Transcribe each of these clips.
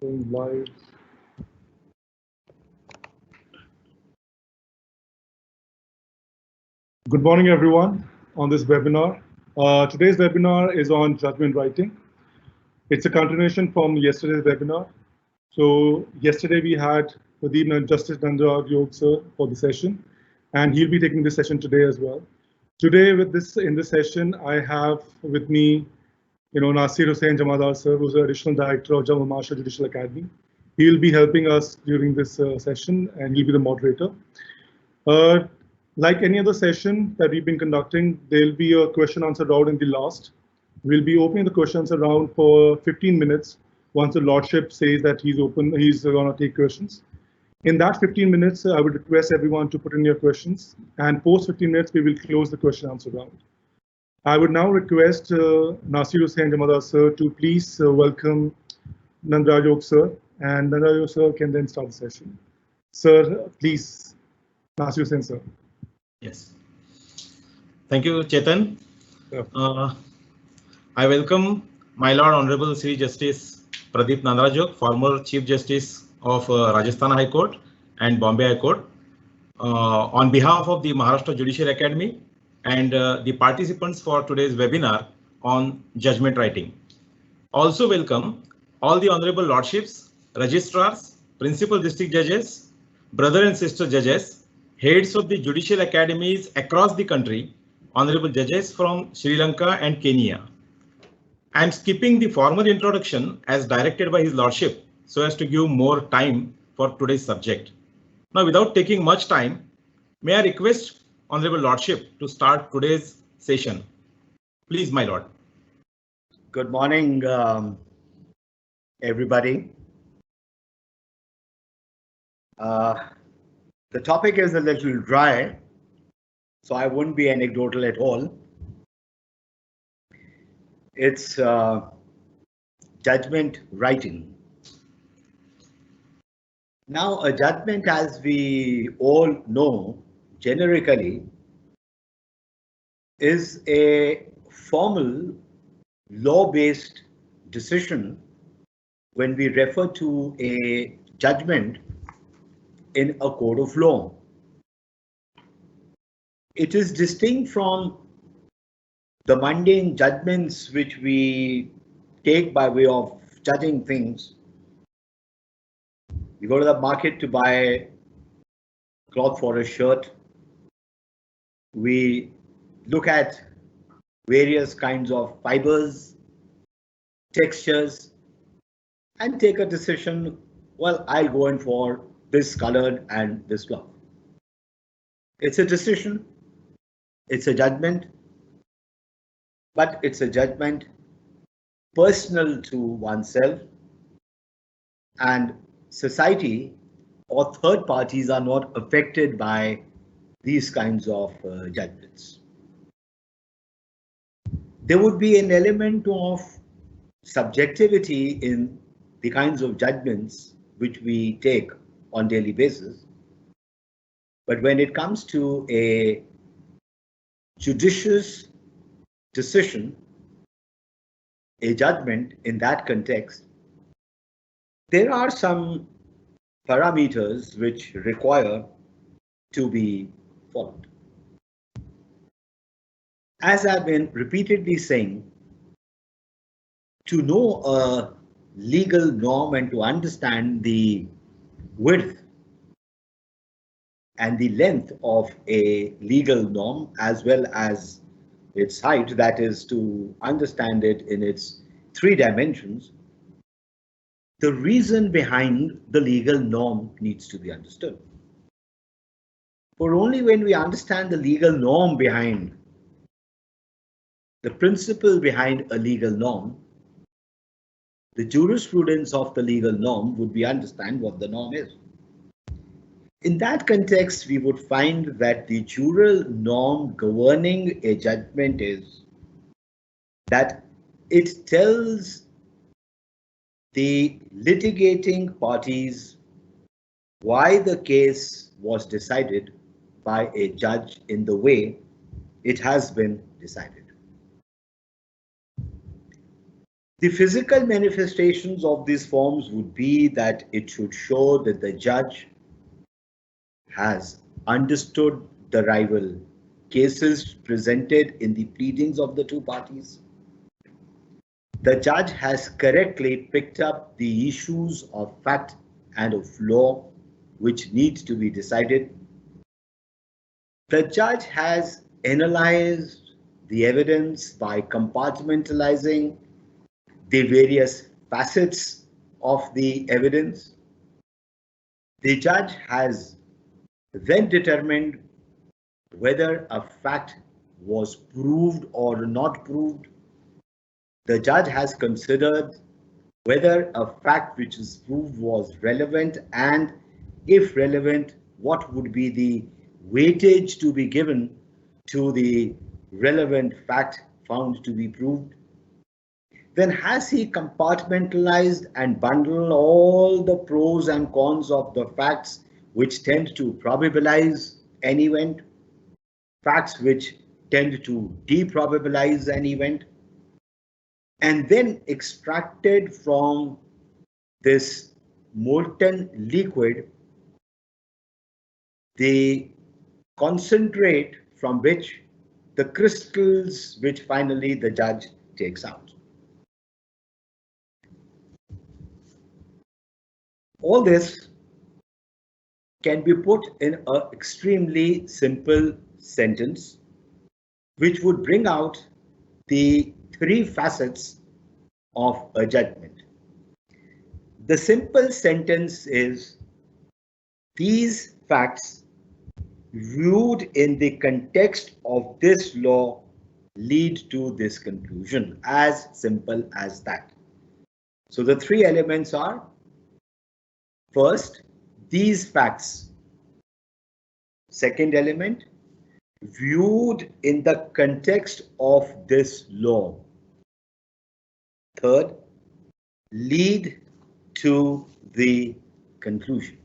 Going live. Good morning, everyone, on this webinar. Today's webinar is on judgment writing. It's a continuation from yesterday's webinar. So yesterday we had Pradeep Justice Nandaraj Yog sir for the session, and he'll be taking this session today as well. Today in this session, I have with me, Nasir Hussain Jamadar sir, who's the additional director of Jammu Maharashtra Judicial Academy. He'll be helping us during this session, and he'll be the moderator. Like any other session that we've been conducting, there'll be a question answer round in the last. We'll be opening the question answer round for 15 minutes. Once the Lordship says that he's going to take questions. In that 15 minutes, I would request everyone to put in your questions, and post 15 minutes, we will close the question answer round. I would now request Nasir Hussain Jamadar sir to please welcome Nandaraj Yog sir, and Nandaraj Yog sir can then start the session. Sir, please, Nasir Hussain sir. Yes. Thank you, Chetan. Yeah. I welcome my Lord Honorable Sri Justice Pradeep Nandaraj Yog, former Chief Justice of Rajasthan High Court and Bombay High Court, on behalf of the Maharashtra Judicial Academy and the participants for today's webinar on judgment writing. Also welcome all the Honorable Lordships, Registrars, Principal District Judges, brother and sister judges, heads of the judicial academies across the country, honorable judges from Sri Lanka and Kenya. I am skipping the formal introduction as directed by His Lordship so as to give more time for today's subject. Now, without taking much time, may I request Honorable Lordship to start today's session. Please, my Lord. Good morning, everybody. The topic is a little dry, so I won't be anecdotal at all. It's judgment writing. Now, a judgment, as we all know, generically, is a formal law-based decision when we refer to a judgment in a court of law. It is distinct from the mundane judgments which we take by way of judging things. We go to the market to buy cloth for a shirt. We look at various kinds of fibers, textures, and take a decision. Well, I'll go in for this colored and this cloth. It's a decision. It's a judgment. But it's a judgment personal to oneself, and society or third parties are not affected by these kinds of judgments. There would be an element of subjectivity in the kinds of judgments which we take on daily basis. But when it comes to a judicious decision, a judgment in that context, there are some parameters which require to be followed. As I've been repeatedly saying, to know a legal norm and to understand the width and the length of a legal norm as well as its height, that is to understand it in its 3 dimensions, the reason behind the legal norm needs to be understood. For only when we understand the legal norm behind, the principle behind a legal norm, the jurisprudence of the legal norm would we understand what the norm is. In that context, we would find that the jural norm governing a judgment is that it tells the litigating parties why the case was decided by a judge in the way it has been decided. The physical manifestations of these forms would be that it should show that the judge has understood the rival cases presented in the pleadings of the two parties. The judge has correctly picked up the issues of fact and of law which need to be decided. The judge has analyzed the evidence by compartmentalizing the various facets of the evidence. The judge has then determined whether a fact was proved or not proved. The judge has considered whether a fact which is proved was relevant, and if relevant, what would be the weightage to be given to the relevant fact found to be proved. Then has he compartmentalized and bundled all the pros and cons of the facts which tend to probabilize an event, facts which tend to deprobabilize an event, and then extracted from this molten liquid the concentrate from which the crystals which finally the judge takes out. All this can be put in an extremely simple sentence which would bring out the three facets of a judgment. The simple sentence is, these facts viewed in the context of this law lead to this conclusion. As simple as that. So the three elements are, first, these facts. Second element, viewed in the context of this law. Third, lead to the conclusion.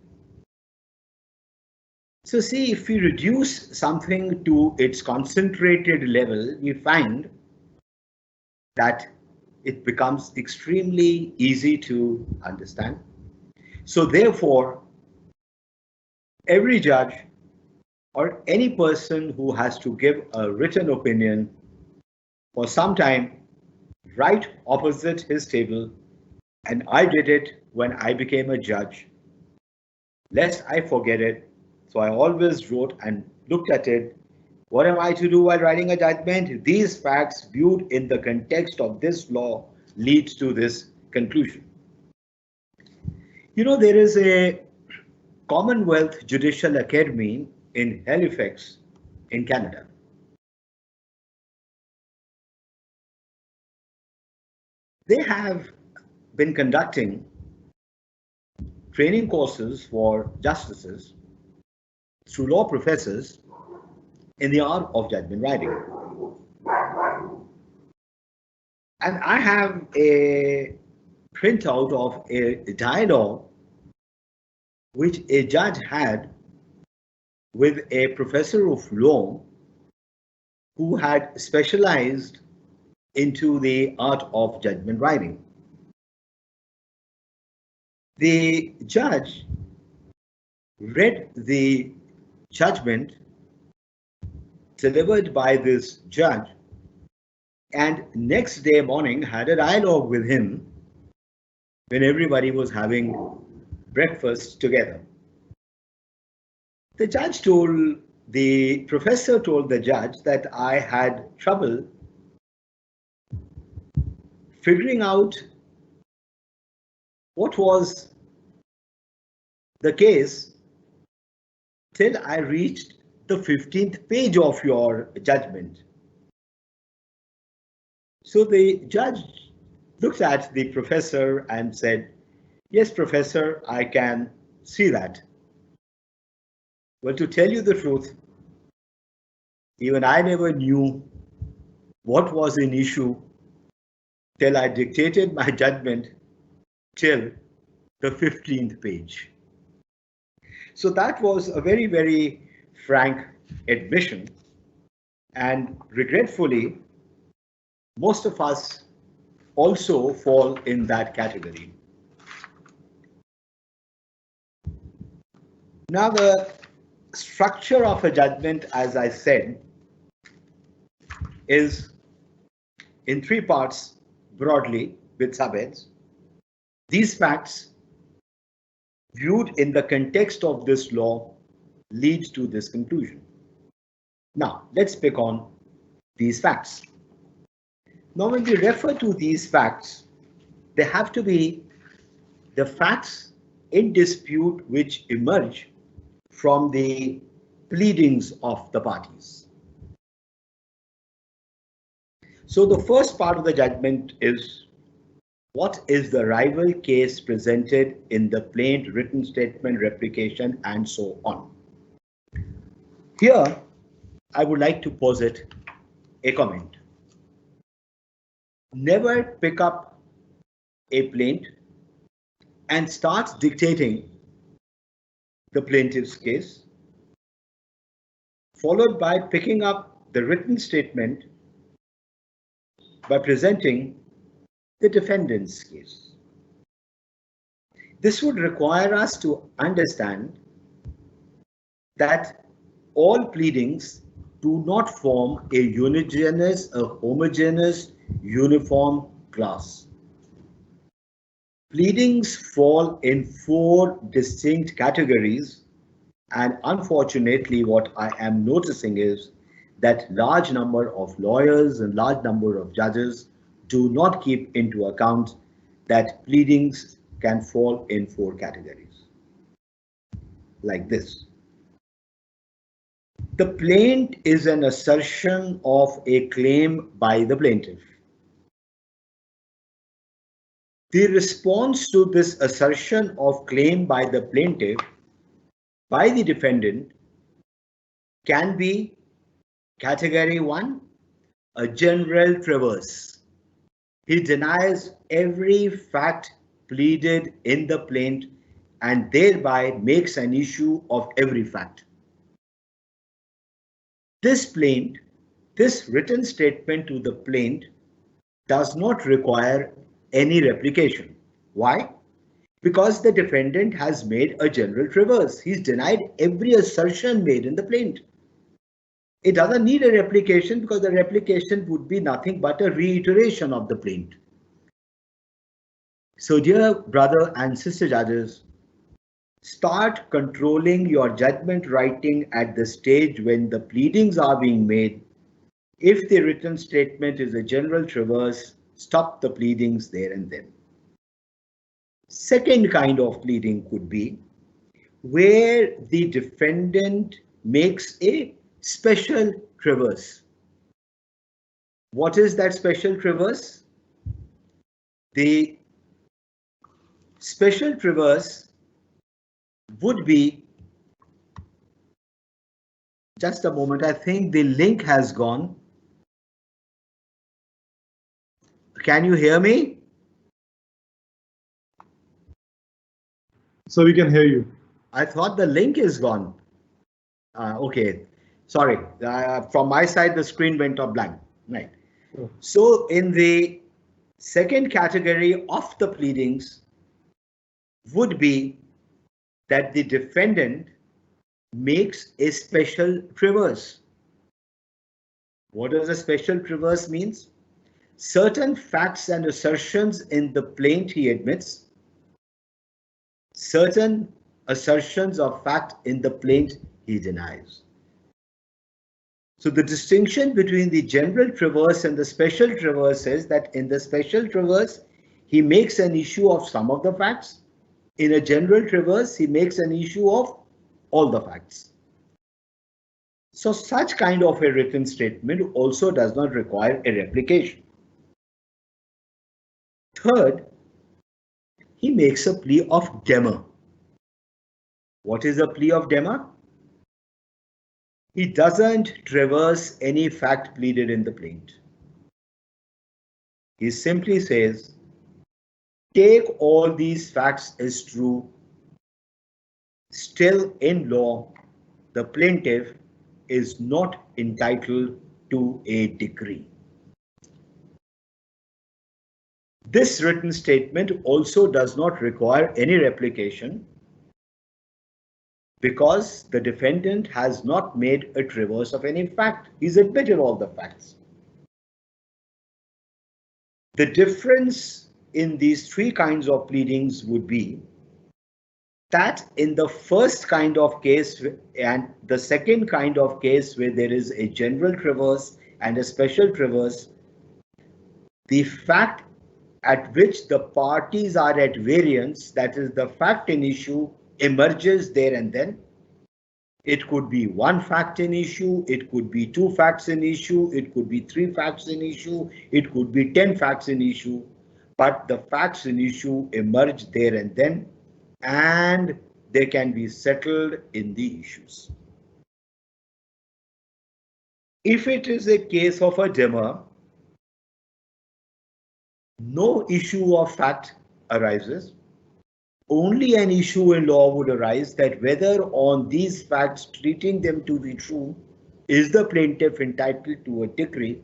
So see, if we reduce something to its concentrated level, we find that it becomes extremely easy to understand. So therefore, every judge or any person who has to give a written opinion for some time, right opposite his table, and I did it when I became a judge, lest I forget it. So I always wrote and looked at it. What am I to do while writing a judgment? These facts viewed in the context of this law leads to this conclusion. You know, there is a Commonwealth Judicial Academy in Halifax in Canada. They have been conducting training courses for justices through law professors in the art of judgment writing. And I have a printout of a dialogue which a judge had with a professor of law who had specialized into the art of judgment writing. The judge read the judgment delivered by this judge, and next day morning had a dialogue with him when everybody was having breakfast together. The professor told the judge that I had trouble figuring out what was the case till I reached the 15th page of your judgment. So the judge looked at the professor and said, "Yes, professor, I can see that. Well, to tell you the truth, even I never knew what was an issue till I dictated my judgment till the 15th page." So that was a very, very frank admission. And regretfully, most of us also fall in that category. Now, the structure of a judgment, as I said, is in three parts broadly with subheads. These facts, viewed in the context of this law, lead to this conclusion. Now, let's pick on these facts. Now, when we refer to these facts, they have to be the facts in dispute which emerge from the pleadings of the parties. So the first part of the judgment is, what is the rival case presented in the plaint, written statement, replication, and so on? Here, I would like to posit a comment. Never pick up a plaint and start dictating the plaintiff's case, followed by picking up the written statement by presenting the defendant's case. This would require us to understand that all pleadings do not form a homogeneous, uniform class. Pleadings fall in four distinct categories, and unfortunately what I am noticing is that large number of lawyers and large number of judges do not keep into account that pleadings can fall in four categories. Like this. The plaint is an assertion of a claim by the plaintiff. The response to this assertion of claim by the plaintiff by the defendant can be category 1, a general traverse. He denies every fact pleaded in the plaint and thereby makes an issue of every fact. This written statement to the plaint does not require any replication. Why? Because the defendant has made a general traverse. He's denied every assertion made in the plaint. It doesn't need a replication because the replication would be nothing but a reiteration of the plaint. So dear brother and sister judges, start controlling your judgment writing at the stage when the pleadings are being made. If the written statement is a general traverse, stop the pleadings there and then. Second kind of pleading could be where the defendant makes a special traverse. What is that special traverse? The special traverse would be, just a moment, I think the link has gone. Can you hear me? So we can hear you. I thought the link is gone. Okay, sorry. From my side, the screen went off blank. Right. Oh. So in the second category of the pleadings would be that the defendant makes a special traverse. What does a special traverse means? Certain facts and assertions in the plaint he admits. Certain assertions of fact in the plaint he denies. So the distinction between the general traverse and the special traverse is that in the special traverse, he makes an issue of some of the facts. In a general traverse, he makes an issue of all the facts. So such kind of a written statement also does not require a replication. Third, he makes a plea of demur. What is a plea of demur? He doesn't traverse any fact pleaded in the plaint. He simply says, take all these facts as true. Still in law, the plaintiff is not entitled to a decree. This written statement also does not require any replication because the defendant has not made a traverse of any fact. He's admitted all the facts. The difference in these three kinds of pleadings would be that in the first kind of case and the second kind of case where there is a general traverse and a special traverse, the fact at which the parties are at variance, that is the fact in issue, emerges there and then. It could be one fact in issue, it could be two facts in issue, it could be three facts in issue, it could be 10 facts in issue, but the facts in issue emerge there and then, and they can be settled in the issues. If it is a case of a demur, no issue of fact arises. Only an issue in law would arise that whether on these facts treating them to be true, is the plaintiff entitled to a decree.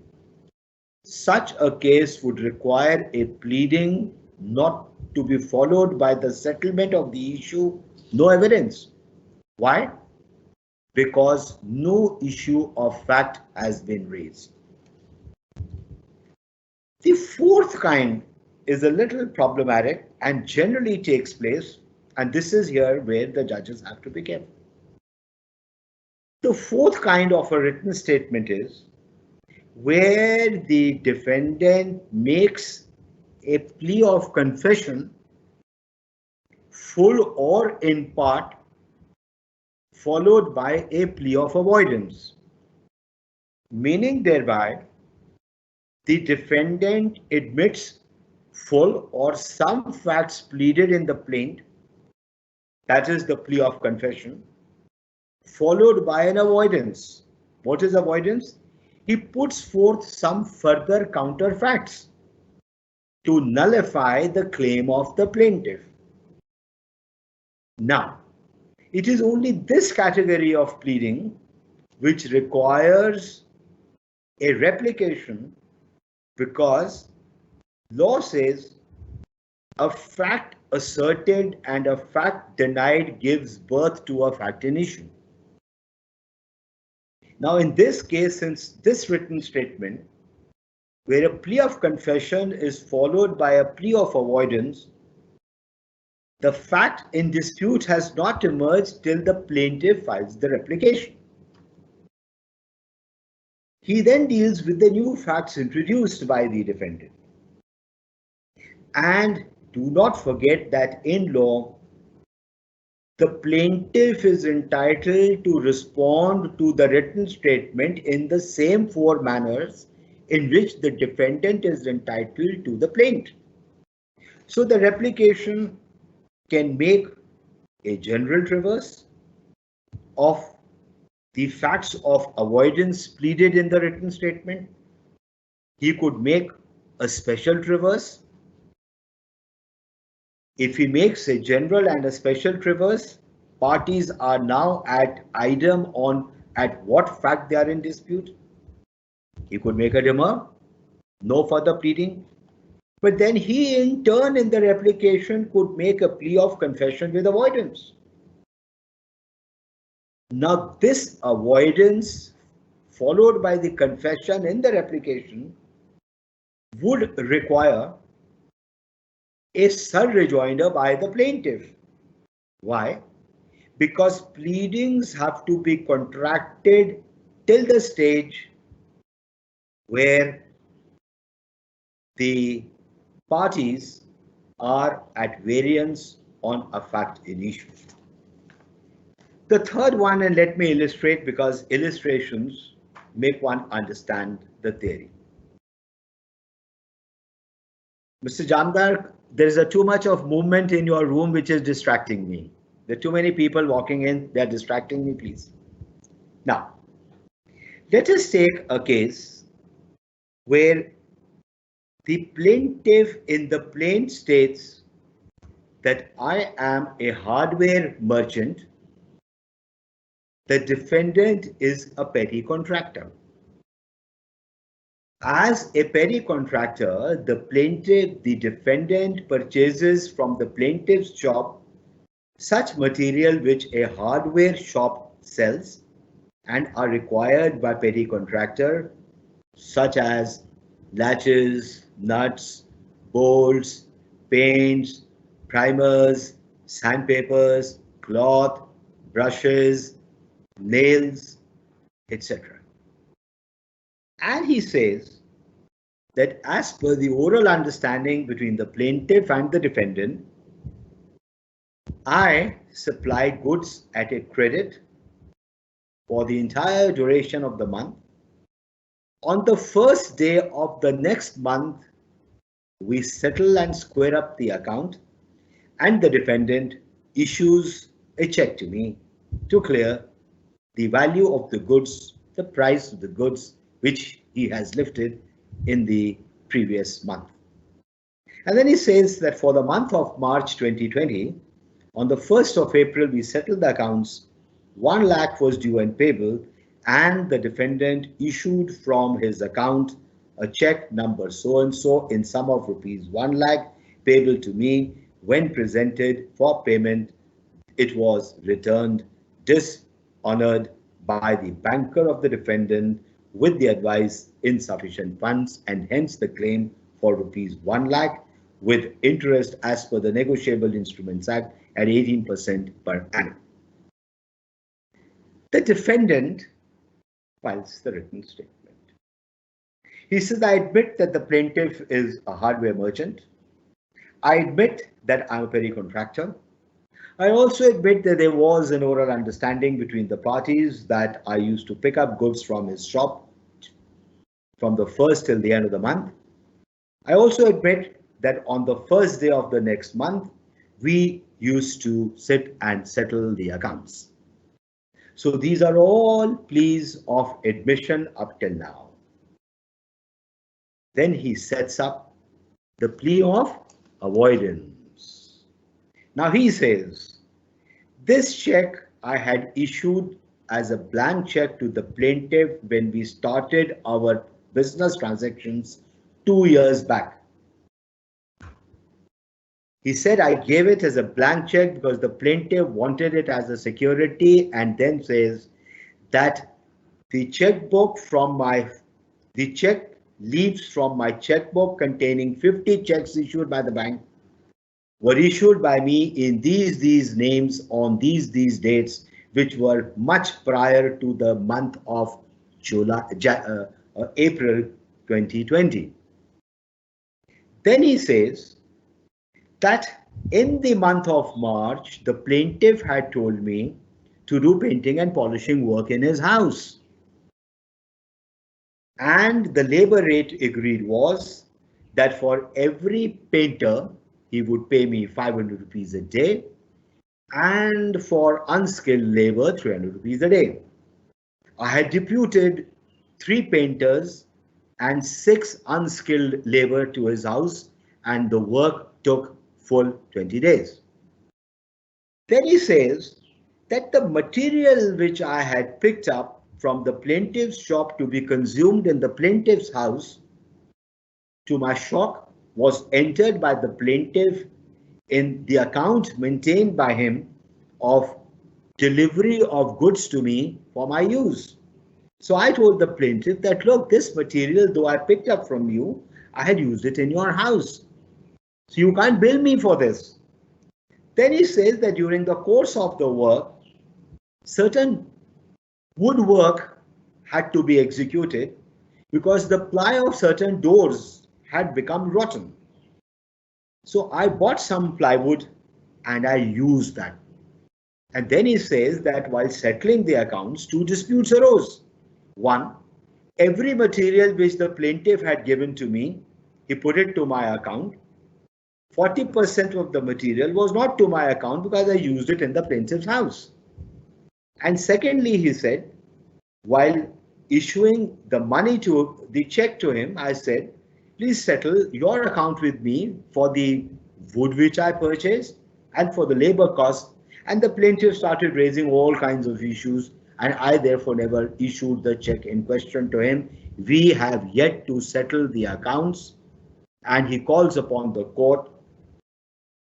Such a case would require a pleading not to be followed by the settlement of the issue, no evidence. Why? Because no issue of fact has been raised. The fourth kind is a little problematic and generally takes place, and this is here where the judges have to be careful. The fourth kind of a written statement is where the defendant makes a plea of confession, full or in part, followed by a plea of avoidance, meaning thereby the defendant admits full or some facts pleaded in the plaint, that is the plea of confession, followed by an avoidance. What is avoidance? He puts forth some further counter facts to nullify the claim of the plaintiff. Now, it is only this category of pleading which requires a replication, because law says a fact asserted and a fact denied gives birth to a fact in issue. Now, in this case, since this written statement, where a plea of confession is followed by a plea of avoidance, the fact in dispute has not emerged till the plaintiff files the replication. He then deals with the new facts introduced by the defendant. And do not forget that in law, the plaintiff is entitled to respond to the written statement in the same four manners in which the defendant is entitled to the plaint. So the replication can make a general traverse of the facts of avoidance pleaded in the written statement. He could make a special traverse. If he makes a general and a special traverse, parties are now at idem on at what fact they are in dispute. He could make a demur, no further pleading, but then he in turn in the replication could make a plea of confession with avoidance. Now this avoidance followed by the confession in the replication would require a sur rejoinder by the plaintiff. Why? Because pleadings have to be contracted till the stage where the parties are at variance on a fact in issue. The third one, and let me illustrate because illustrations make one understand the theory. Mr. Jamdar, there is too much of movement in your room which is distracting me. There are too many people walking in, they are distracting me, please. Now, let us take a case where the plaintiff in the plaint states that I am a hardware merchant. The defendant is a petty contractor. As a petty contractor, the defendant purchases from the plaintiff's shop such material which a hardware shop sells and are required by petty contractor, such as latches, nuts, bolts, paints, primers, sandpapers, cloth, brushes, nails, etc. And he says that as per the oral understanding between the plaintiff and the defendant, I supply goods at a credit for the entire duration of the month. On the first day of the next month, we settle and square up the account, and the defendant issues a check to me to clear the value of the goods, the price of the goods which he has lifted in the previous month. And then he says that for the month of March 2020, on the 1st of April, we settled the accounts, 1 lakh was due and payable, and the defendant issued from his account a check number so and so in sum of rupees 1 lakh payable to me. When presented for payment, it was returned dishonored by the banker of the defendant with the advice insufficient funds, and hence the claim for rupees 1 lakh with interest as per the Negotiable Instruments Act at 18% per annum. The defendant files the written statement. He says, I admit that the plaintiff is a hardware merchant. I admit that I'm a petty contractor. I also admit that there was an oral understanding between the parties that I used to pick up goods from his shop from the first till the end of the month. I also admit that on the first day of the next month, we used to sit and settle the accounts. So these are all pleas of admission up till now. Then he sets up the plea of avoidance. Now he says, this check I had issued as a blank check to the plaintiff when we started our business transactions 2 years back. He said I gave it as a blank check because the plaintiff wanted it as a security, and then says that the check leaves from my checkbook containing 50 checks issued by the bank were issued by me in these names on these dates, which were much prior to the month of April 2020. Then he says that in the month of March, the plaintiff had told me to do painting and polishing work in his house. And the labor rate agreed was that for every painter, he would pay me 500 rupees a day, and for unskilled labor, 300 rupees a day. I had deputed 3 painters and 6 unskilled labor to his house, and the work took full 20 days. Then he says that the material which I had picked up from the plaintiff's shop to be consumed in the plaintiff's house, to my shock, was entered by the plaintiff in the account maintained by him of delivery of goods to me for my use. So I told the plaintiff that, look, this material, though I picked up from you, I had used it in your house. So you can't bill me for this. Then he says that during the course of the work, certain woodwork had to be executed because the ply of certain doors had become rotten. So I bought some plywood and I used that. And then he says that while settling the accounts, 2 disputes arose. One, every material which the plaintiff had given to me, he put it to my account. 40% of the material was not to my account because I used it in the plaintiff's house. And secondly, he said, while issuing the money to the check to him, I said, please settle your account with me for the wood which I purchased and for the labor cost. And the plaintiff started raising all kinds of issues, and I therefore never issued the check in question to him. We have yet to settle the accounts, and he calls upon the court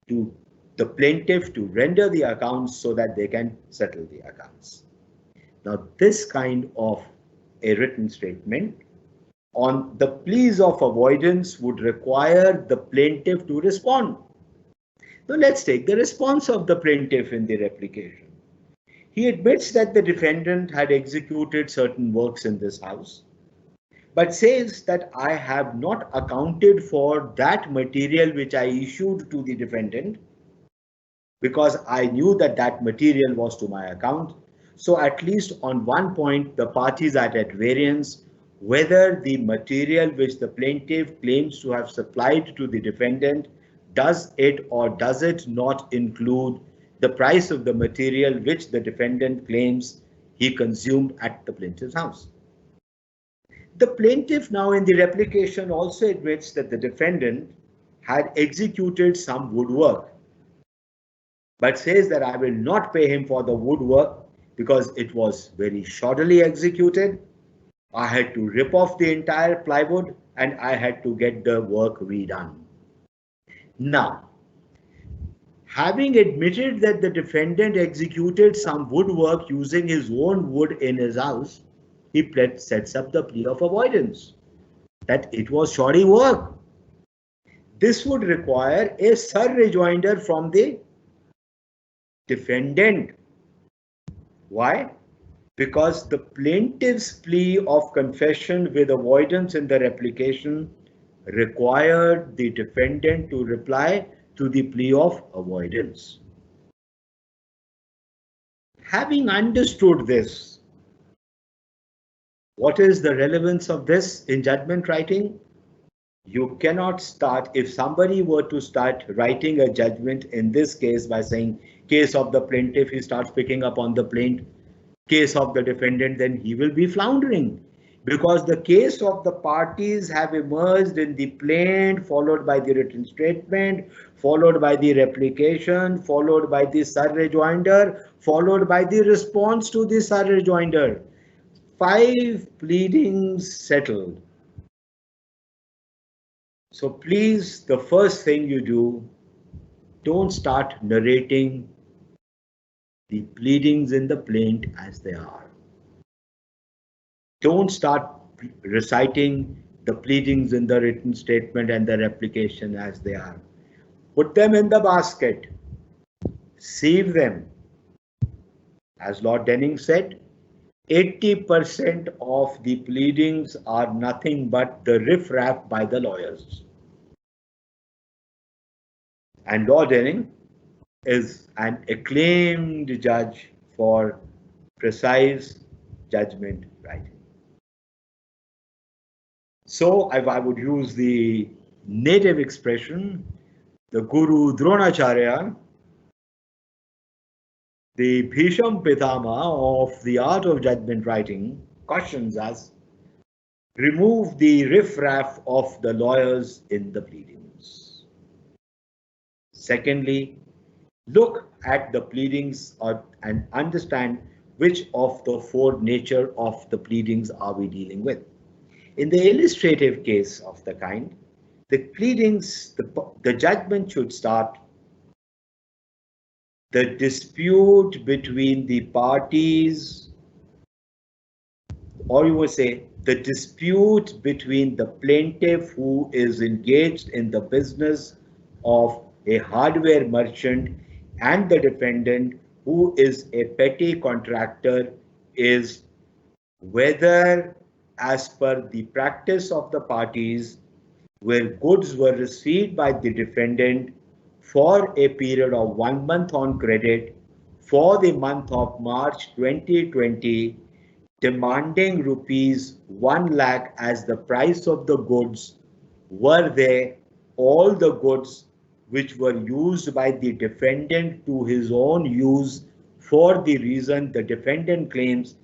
to the plaintiff to render the accounts so that they can settle the accounts. Now, this kind of a written statement on the pleas of avoidance would require the plaintiff to respond. Now, let's take the response of the plaintiff in the replication. He admits that the defendant had executed certain works in this house, but says that I have not accounted for that material which I issued to the defendant because I knew that that material was to my account. So at least on one point, the parties are at variance whether the material which the plaintiff claims to have supplied to the defendant, does it or does it not include the price of the material which the defendant claims he consumed at the plaintiff's house. The plaintiff now in the replication also admits that the defendant had executed some woodwork, but says that I will not pay him for the woodwork because it was very shoddily executed. I had to rip off the entire plywood and I had to get the work redone. Now, having admitted that the defendant executed some woodwork using his own wood in his house, he sets up the plea of avoidance, that it was shoddy work. This would require a sur-rejoinder from the defendant. Why? Because the plaintiff's plea of confession with avoidance in the replication required the defendant to reply to the plea of avoidance. Having understood this, what is the relevance of this in judgment writing? You cannot start, if somebody were to start writing a judgment in this case by saying case of the plaintiff, he starts picking up on the plaint, case of the defendant, then he will be floundering, because the case of the parties have emerged in the plaint, followed by the written statement, followed by the replication, followed by the sur-rejoinder, followed by the response to the sur-rejoinder. 5 pleadings settled. So please, the first thing you do, don't start narrating the pleadings in the plaint as they are. Don't start reciting the pleadings in the written statement and the replication as they are. Put them in the basket. Sieve them. As Lord Denning said, 80% of the pleadings are nothing but the riff-raff by the lawyers. And Lord Denning is an acclaimed judge for precise judgment writing. So if I would use the native expression, the Guru Dronacharya, the Bhisham Pitama of the art of judgment writing, cautions us, remove the riff-raff of the lawyers in the pleadings. Secondly, look at the pleadings and understand which of the 4 nature of the pleadings are we dealing with. In the illustrative case of the kind, the pleadings, the judgment should start, the dispute between the parties, or you would say the dispute between the plaintiff who is engaged in the business of a hardware merchant and the defendant who is a petty contractor is whether, as per the practice of the parties, where goods were received by the defendant for a period of 1 month on credit for the month of March 2020, demanding rupees 1 lakh as the price of the goods, were they all the goods which were used by the defendant to his own use for the reason the defendant claims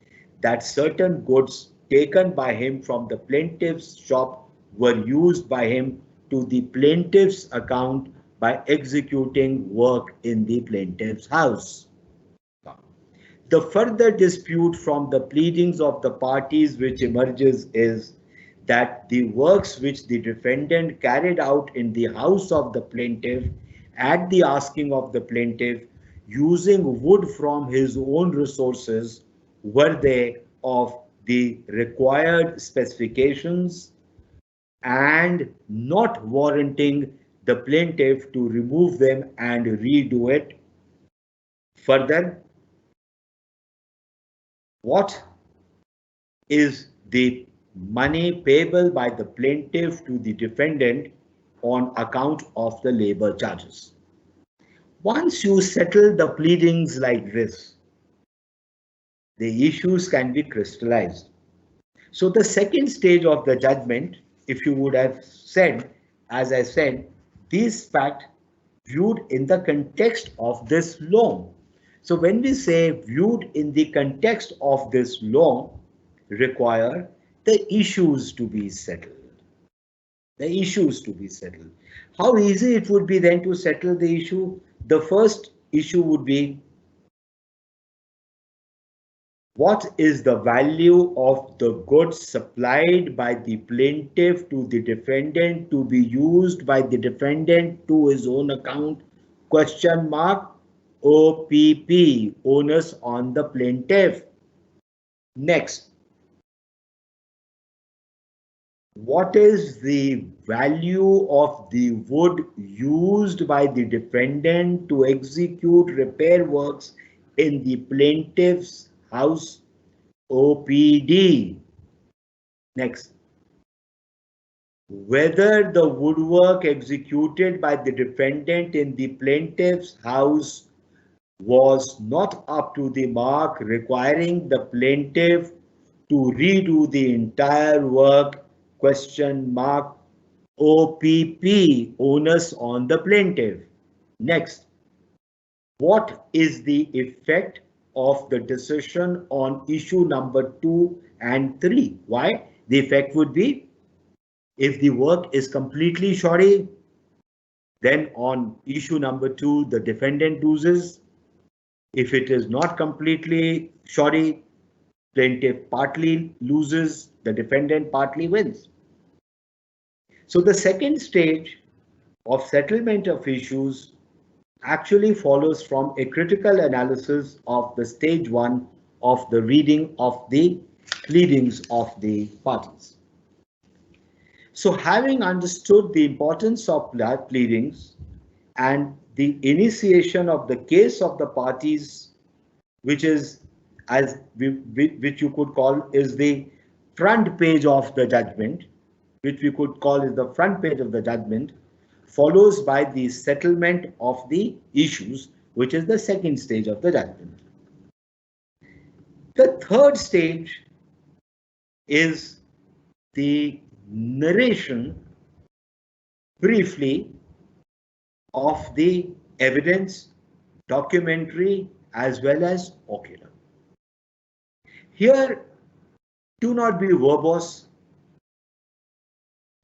that certain goods taken by him from the plaintiff's shop were used by him to the plaintiff's account by executing work in the plaintiff's house. The further dispute from the pleadings of the parties which emerges is that the works which the defendant carried out in the house of the plaintiff at the asking of the plaintiff using wood from his own resources were they of the required specifications and not warranting the plaintiff to remove them and redo it. Further, what is the money payable by the plaintiff to the defendant on account of the labor charges? Once you settle the pleadings like this, the issues can be crystallized. So the second stage of the judgment, if you would have said, as I said, these facts viewed in the context of this law. So when we say viewed in the context of this law, require the issues to be settled. The issues to be settled. How easy it would be then to settle the issue? The first issue would be, what is the value of the goods supplied by the plaintiff to the defendant to be used by the defendant to his own account? Question mark. OPP, onus on the plaintiff. Next, what is the value of the wood used by the defendant to execute repair works in the plaintiff's house? OPD. Next, whether the woodwork executed by the defendant in the plaintiff's house was not up to the mark, requiring the plaintiff to redo the entire work? Question mark. OPP, onus on the plaintiff. Next, what is the effect of the decision on issue number 2 and 3? Why? The effect would be, if the work is completely shoddy, then on issue number 2, the defendant loses. If it is not completely shoddy, plaintiff partly loses, the defendant partly wins. So the second stage of settlement of issues actually follows from a critical analysis of the stage 1 of the reading of the pleadings of the parties. So having understood the importance of pleadings and the initiation of the case of the parties, which is which you could call is the front page of the judgment, which we could call is the front page of the judgment, follows by the settlement of the issues, which is the second stage of the judgment. The third stage is the narration briefly of the evidence, documentary as well as ocular. Here, do not be verbose.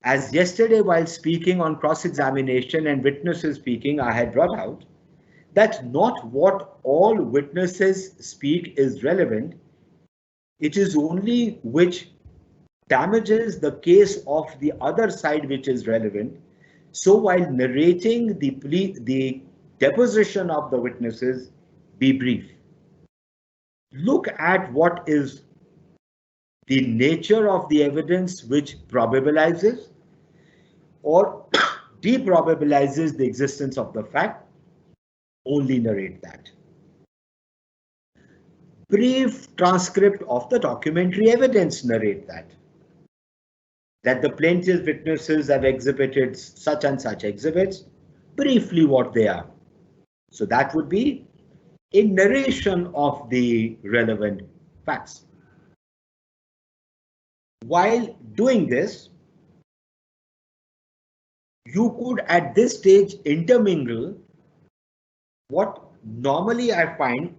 As yesterday while speaking on cross-examination and witnesses speaking, I had brought out that not what all witnesses speak is relevant. It is only which damages the case of the other side which is relevant. So while narrating the deposition of the witnesses, be brief. Look at what is the nature of the evidence which probabilizes or deprobabilizes the existence of the fact. Only narrate that. Brief transcript of the documentary evidence, narrate that. That the plaintiff's witnesses have exhibited such and such exhibits, briefly what they are. So that would be a narration of the relevant facts. While doing this, you could at this stage intermingle what normally I find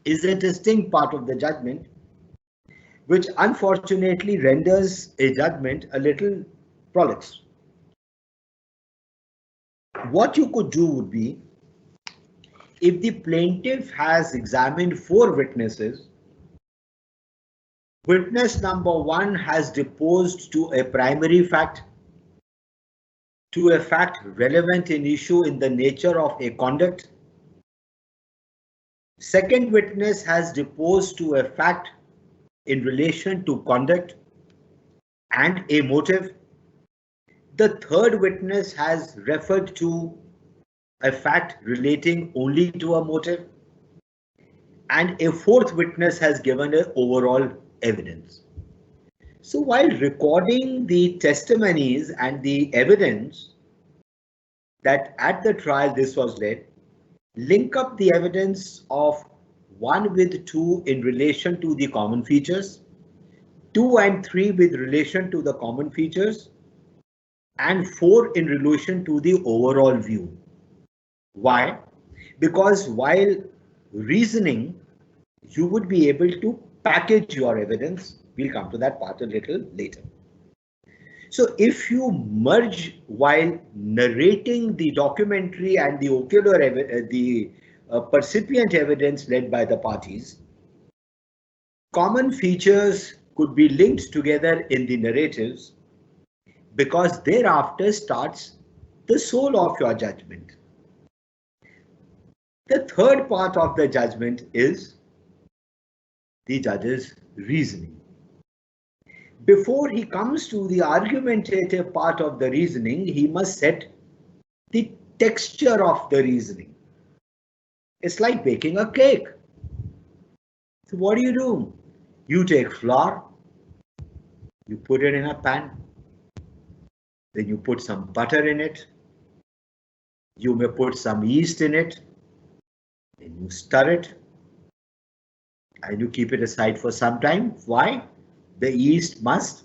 is a distinct part of the judgment, which unfortunately renders a judgment a little prolix. What you could do would be, if the plaintiff has examined 4 witnesses, Witness number 1 has deposed to a primary fact, to a fact relevant in issue in the nature of a conduct. Second witness has deposed to a fact in relation to conduct and a motive. The third witness has referred to a fact relating only to a motive. And a fourth witness has given an overall evidence. So while recording the testimonies and the evidence that at the trial this was led, link up the evidence of 1 with 2 in relation to the common features, 2 and 3 with relation to the common features, and 4 in relation to the overall view. Why? Because while reasoning, you would be able to package your evidence. We'll come to that part a little later. So if you merge while narrating the documentary and the ocular percipient evidence led by the parties, common features could be linked together in the narratives, because thereafter starts the soul of your judgment. The third part of the judgment is the judge's reasoning. Before he comes to the argumentative part of the reasoning, he must set the texture of the reasoning. It's like baking a cake. So what do? You take flour, you put it in a pan, then you put some butter in it, you may put some yeast in it, then you stir it, and you keep it aside for some time. Why? The yeast must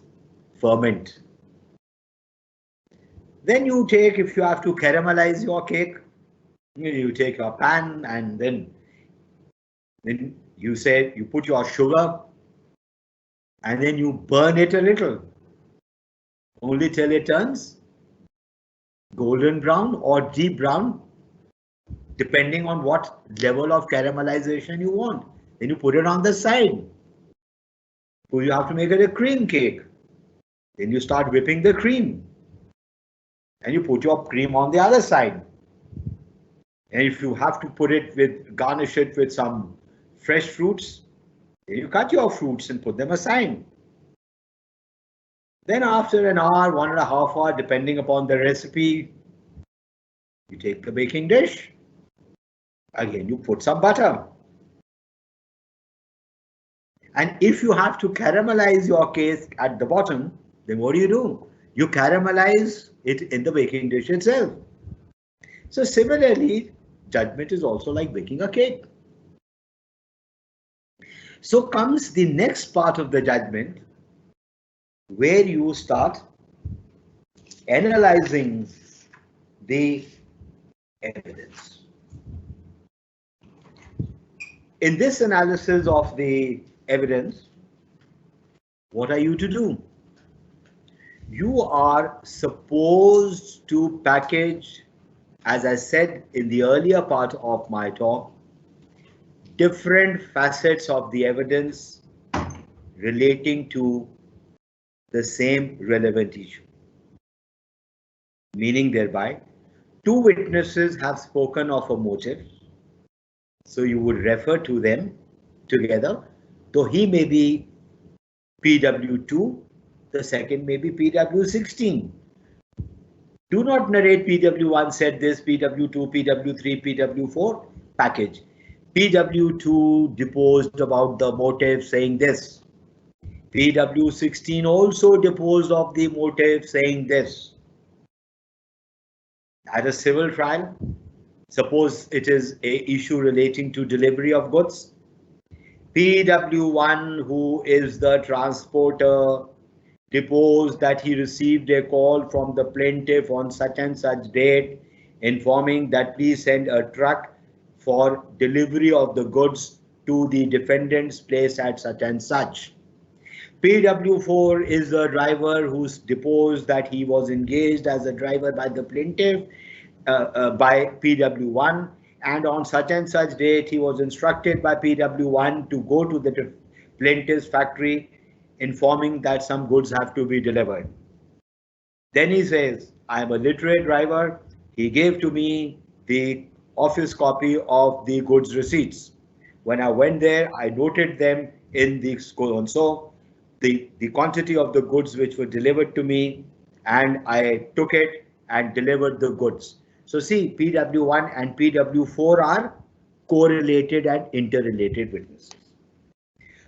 ferment. Then you take, if you have to caramelize your cake, you take your pan and then you say you put your sugar and then you burn it a little, only till it turns golden brown or deep brown, depending on what level of caramelization you want. Then you put it on the side. So you have to make it a cream cake. Then you start whipping the cream. And you put your cream on the other side. And if you have to garnish it with some fresh fruits, then you cut your fruits and put them aside. Then after an hour, 1.5 hours, depending upon the recipe, you take the baking dish. Again, you put some butter. And if you have to caramelize your cake at the bottom, then what do? You caramelize it in the baking dish itself. So similarly, judgment is also like baking a cake. So comes the next part of the judgment, where you start analyzing the evidence. In this analysis of the evidence, what are you to do? You are supposed to package, as I said in the earlier part of my talk, different facets of the evidence relating to the same relevant issue. Meaning thereby, 2 witnesses have spoken of a motive, so you would refer to them together. So he may be PW2, the second may be PW16. Do not narrate PW1 said this, PW2, PW3, PW4, package. PW2 deposed about the motive saying this. PW16 also deposed of the motive saying this. At a civil trial, suppose it is an issue relating to delivery of goods. PW1, who is the transporter, deposed that he received a call from the plaintiff on such and such date, informing that please send a truck for delivery of the goods to the defendant's place at such and such. PW4 is the driver who's deposed that he was engaged as a driver by the plaintiff by PW1, and on such and such date he was instructed by PW1 to go to the plaintiff's factory informing that some goods have to be delivered. Then he says, I am a literate driver. He gave to me the office copy of the goods receipts. When I went there, I noted them in the so the quantity of the goods which were delivered to me, and I took it and delivered the goods. So see, PW1 and PW4 are correlated and interrelated witnesses.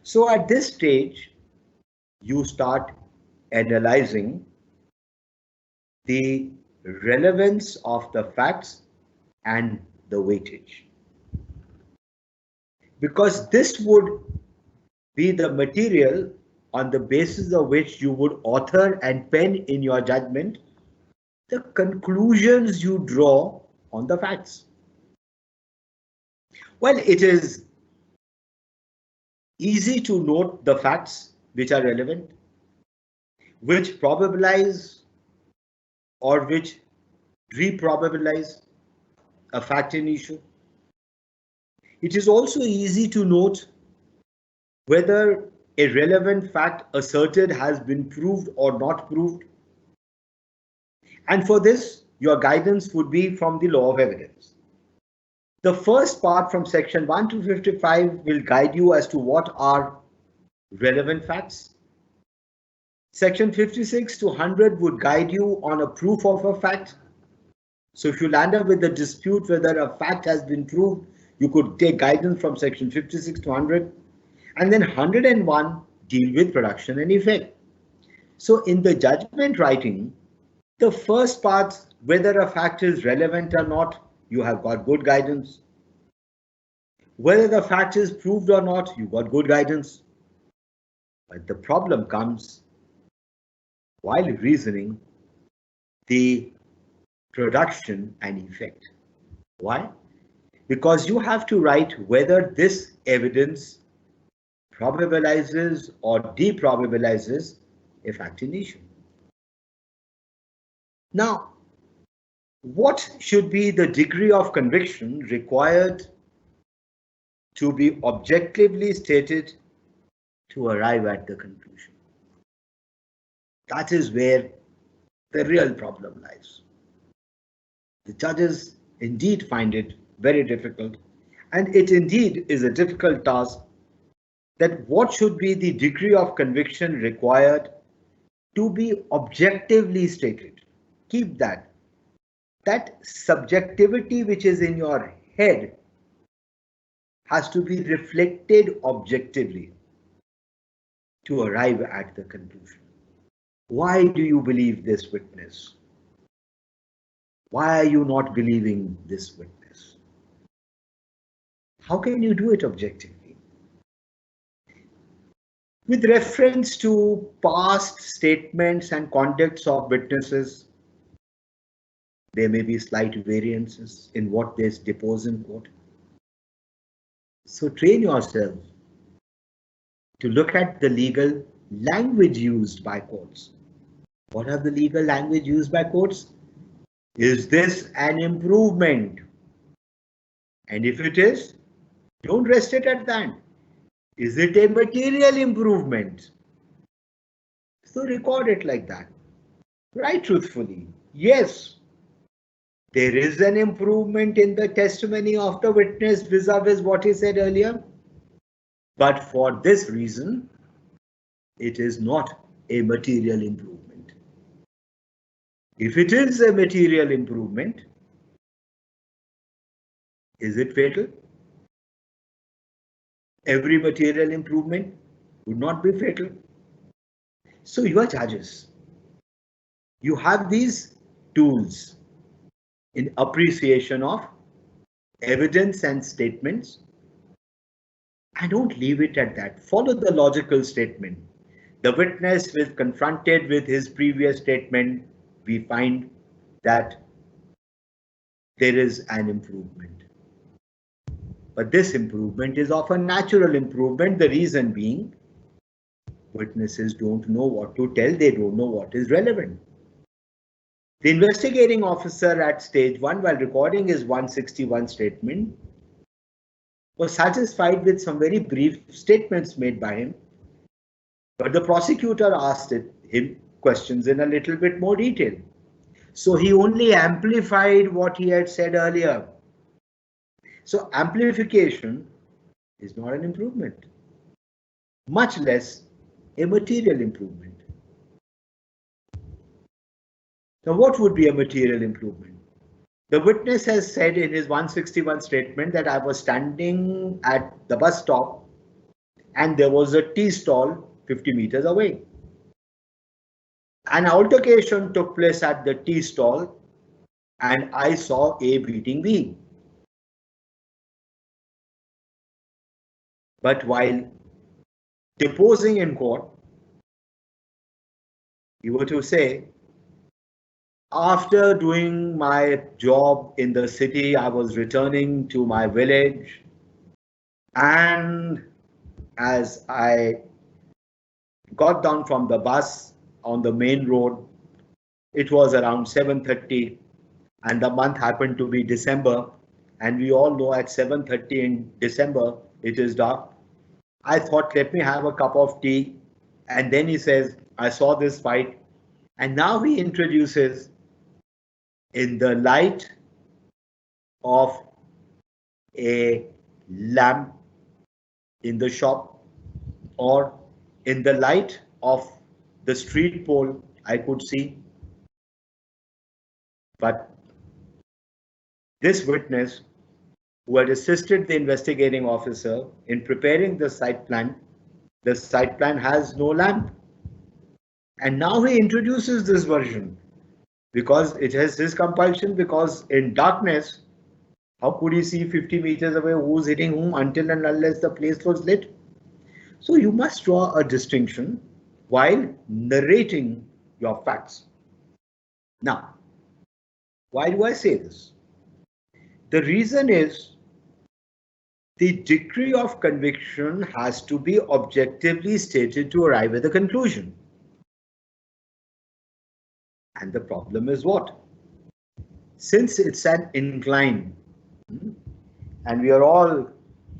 So at this stage, you start analyzing the relevance of the facts and the weightage. Because this would be the material on the basis of which you would author and pen in your judgment the conclusions you draw on the facts. Well, it is easy to note the facts which are relevant, which probabilize or which reprobabilize a fact in issue. It is also easy to note whether a relevant fact asserted has been proved or not proved. And for this, your guidance would be from the law of evidence. The first part from section 1 to 55 will guide you as to what are relevant facts. Section 56 to 100 would guide you on a proof of a fact. So if you land up with a dispute whether a fact has been proved, you could take guidance from section 56 to 100. And then 101 deal with production and effect. So in the judgment writing, the first part, whether a fact is relevant or not, you have got good guidance. Whether the fact is proved or not, you got good guidance. But the problem comes while reasoning the production and effect. Why? Because you have to write whether this evidence probabilizes or deprobabilizes a fact in issue. Now, what should be the degree of conviction required to be objectively stated to arrive at the conclusion? That is where the real problem lies. The judges indeed find it very difficult, and it indeed is a difficult task, that what should be the degree of conviction required to be objectively stated. Keep that. That subjectivity which is in your head has to be reflected objectively to arrive at the conclusion. Why do you believe this witness? Why are you not believing this witness? How can you do it objectively? With reference to past statements and conducts of witnesses, there may be slight variances in what they depose in court. So train yourself to look at the legal language used by courts. What are the legal language used by courts? Is this an improvement? And if it is, don't rest it at that. Is it a material improvement? So record it like that. Write truthfully. Yes, there is an improvement in the testimony of the witness vis-a-vis what he said earlier. But for this reason, it is not a material improvement. If it is a material improvement, is it fatal? Every material improvement would not be fatal. So you are judges. You have these tools in appreciation of evidence and statements. And don't leave it at that. Follow the logical statement. The witness is confronted with his previous statement. We find that there is an improvement. But this improvement is of a natural improvement. The reason being, witnesses don't know what to tell. They don't know what is relevant. The investigating officer at stage 1, while recording his 161 statement, was satisfied with some very brief statements made by him. But the prosecutor asked him questions in a little bit more detail. So he only amplified what he had said earlier. So amplification is not an improvement, much less a material improvement. Now, what would be a material improvement? The witness has said in his 161 statement that I was standing at the bus stop and there was a tea stall 50 meters away. An altercation took place at the tea stall and I saw A beating B. But while deposing in court, you were to say, after doing my job in the city, I was returning to my village, and as I got down from the bus on the main road, it was around 7:30 and the month happened to be December, and we all know at 7:30 in December it is dark. I thought, let me have a cup of tea, and then he says, I saw this fight, and now he introduces, in the light of a lamp in the shop or in the light of the street pole, I could see. But this witness, who had assisted the investigating officer in preparing the site plan has no lamp. And now he introduces this version because it has his compulsion, because in darkness, how could he see 50 meters away who's hitting whom until and unless the place was lit? So you must draw a distinction while narrating your facts. Now, why do I say this? The reason is the degree of conviction has to be objectively stated to arrive at the conclusion. And the problem is what? Since it's an incline, and we are all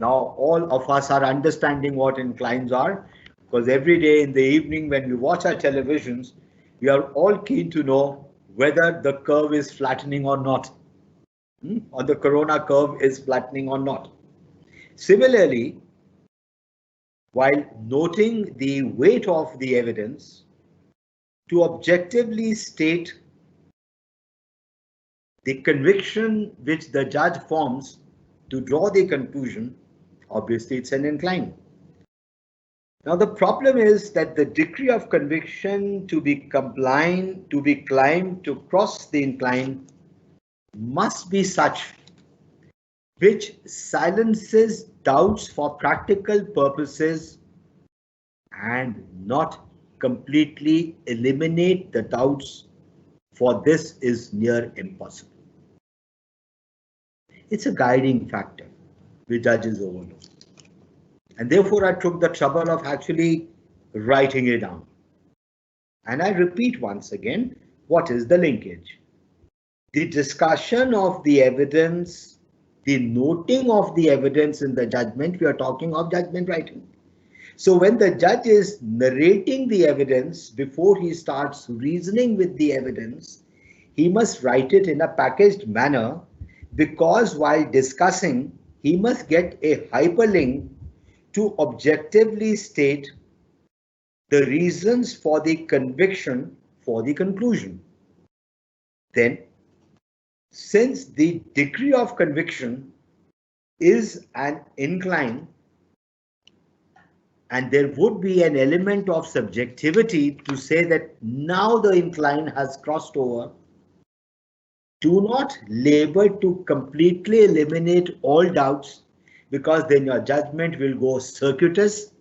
of us are understanding what inclines are, because every day in the evening when we watch our televisions, we are all keen to know whether the curve is flattening or not, or the corona curve is flattening or not. Similarly, while noting the weight of the evidence, to objectively state the conviction which the judge forms to draw the conclusion, obviously it's an incline. Now the problem is that the degree of conviction to be climbed to cross the incline must be such which silences doubts for practical purposes and not completely eliminate the doubts, for this is near impossible. It's a guiding factor which judges overlook. And therefore I took the trouble of actually writing it down. And I repeat once again, what is the linkage? The discussion of the evidence, the noting of the evidence in the judgment, we are talking of judgment writing. So when the judge is narrating the evidence, before he starts reasoning with the evidence, he must write it in a packaged manner, because while discussing, he must get a hyperlink to objectively state the reasons for the conviction for the conclusion. Then, since the degree of conviction is an incline, and there would be an element of subjectivity to say that now the incline has crossed over, do not labor to completely eliminate all doubts, because then your judgment will go circuitous,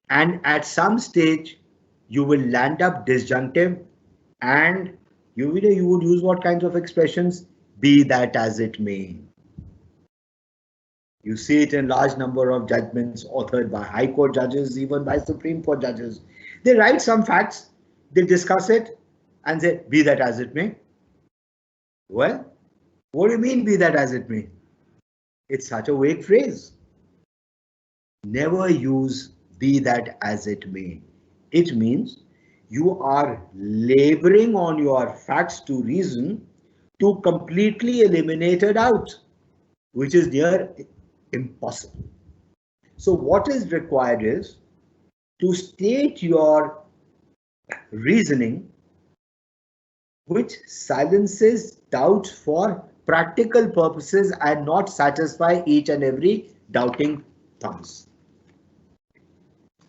and at some stage you will land up disjunctive, and you would use what kinds of expressions? Be that as it may. You see it in large number of judgments authored by High Court judges, even by Supreme Court judges. They write some facts, they discuss it and say, be that as it may. Well, what do you mean, be that as it may? It's such a vague phrase. Never use be that as it may. It means you are laboring on your facts to reason to completely eliminate a doubt, which is near impossible. So what is required is to state your reasoning which silences doubt for practical purposes and not satisfy each and every doubting thumbs.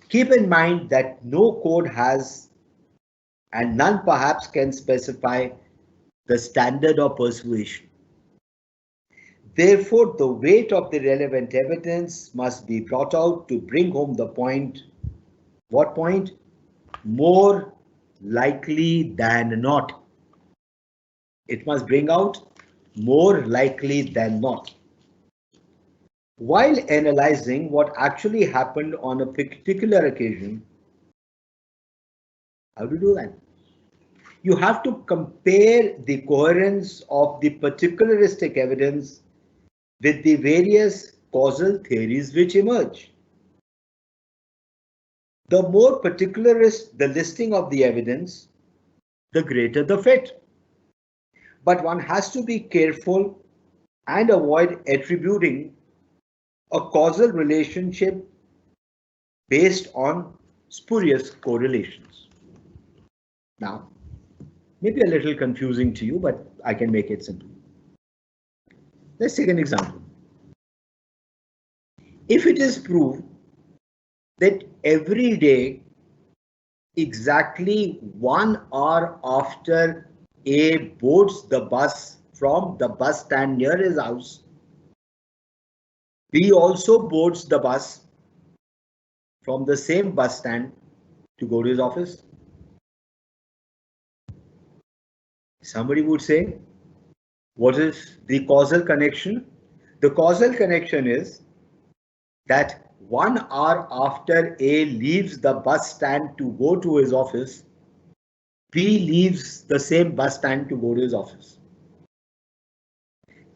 Keep in mind that no code has, and none perhaps can specify, the standard of persuasion. Therefore, the weight of the relevant evidence must be brought out to bring home the point. What point? More likely than not. It must bring out more likely than not. While analyzing what actually happened on a particular occasion, how do you do that? You have to compare the coherence of the particularistic evidence with the various causal theories which emerge. The more particularist the listing of the evidence, the greater the fit. But one has to be careful and avoid attributing a causal relationship based on spurious correlations. Now, maybe a little confusing to you, but I can make it simple. Let's take an example. If it is proved that every day, exactly 1 hour after A boards the bus from the bus stand near his house, B also boards the bus from the same bus stand to go to his office. Somebody would say, what is the causal connection? The causal connection is that 1 hour after A leaves the bus stand to go to his office, B leaves the same bus stand to go to his office.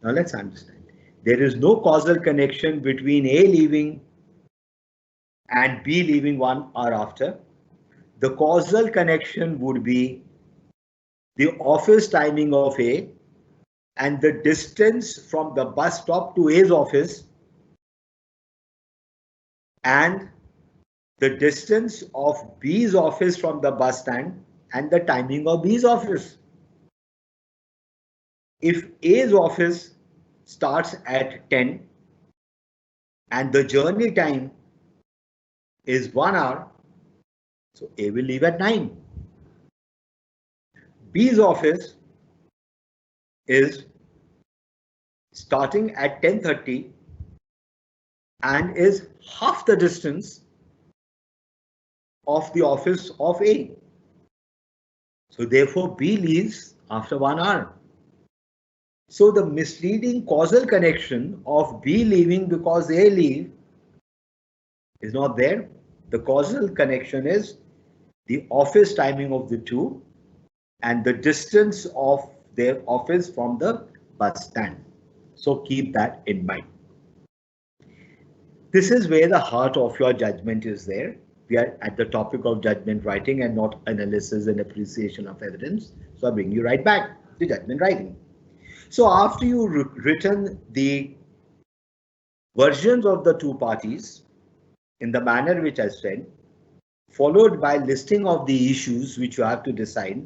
Now let's understand. There is no causal connection between A leaving and B leaving 1 hour after. The causal connection would be the office timing of A and the distance from the bus stop to A's office and the distance of B's office from the bus stand and the timing of B's office. If A's office starts at 10 and the journey time is 1 hour, so A will leave at 9. B's office is starting at 10:30 and is half the distance of the office of A. So therefore B leaves after 1 hour. So the misleading causal connection of B leaving because A leave is not there. The causal connection is the office timing of the two and the distance of their office from the bus stand. So keep that in mind. This is where the heart of your judgment is there. We are at the topic of judgment writing and not analysis and appreciation of evidence. So I bring you right back to judgment writing. So after you've written the versions of the two parties in the manner which I said, followed by listing of the issues which you have to decide.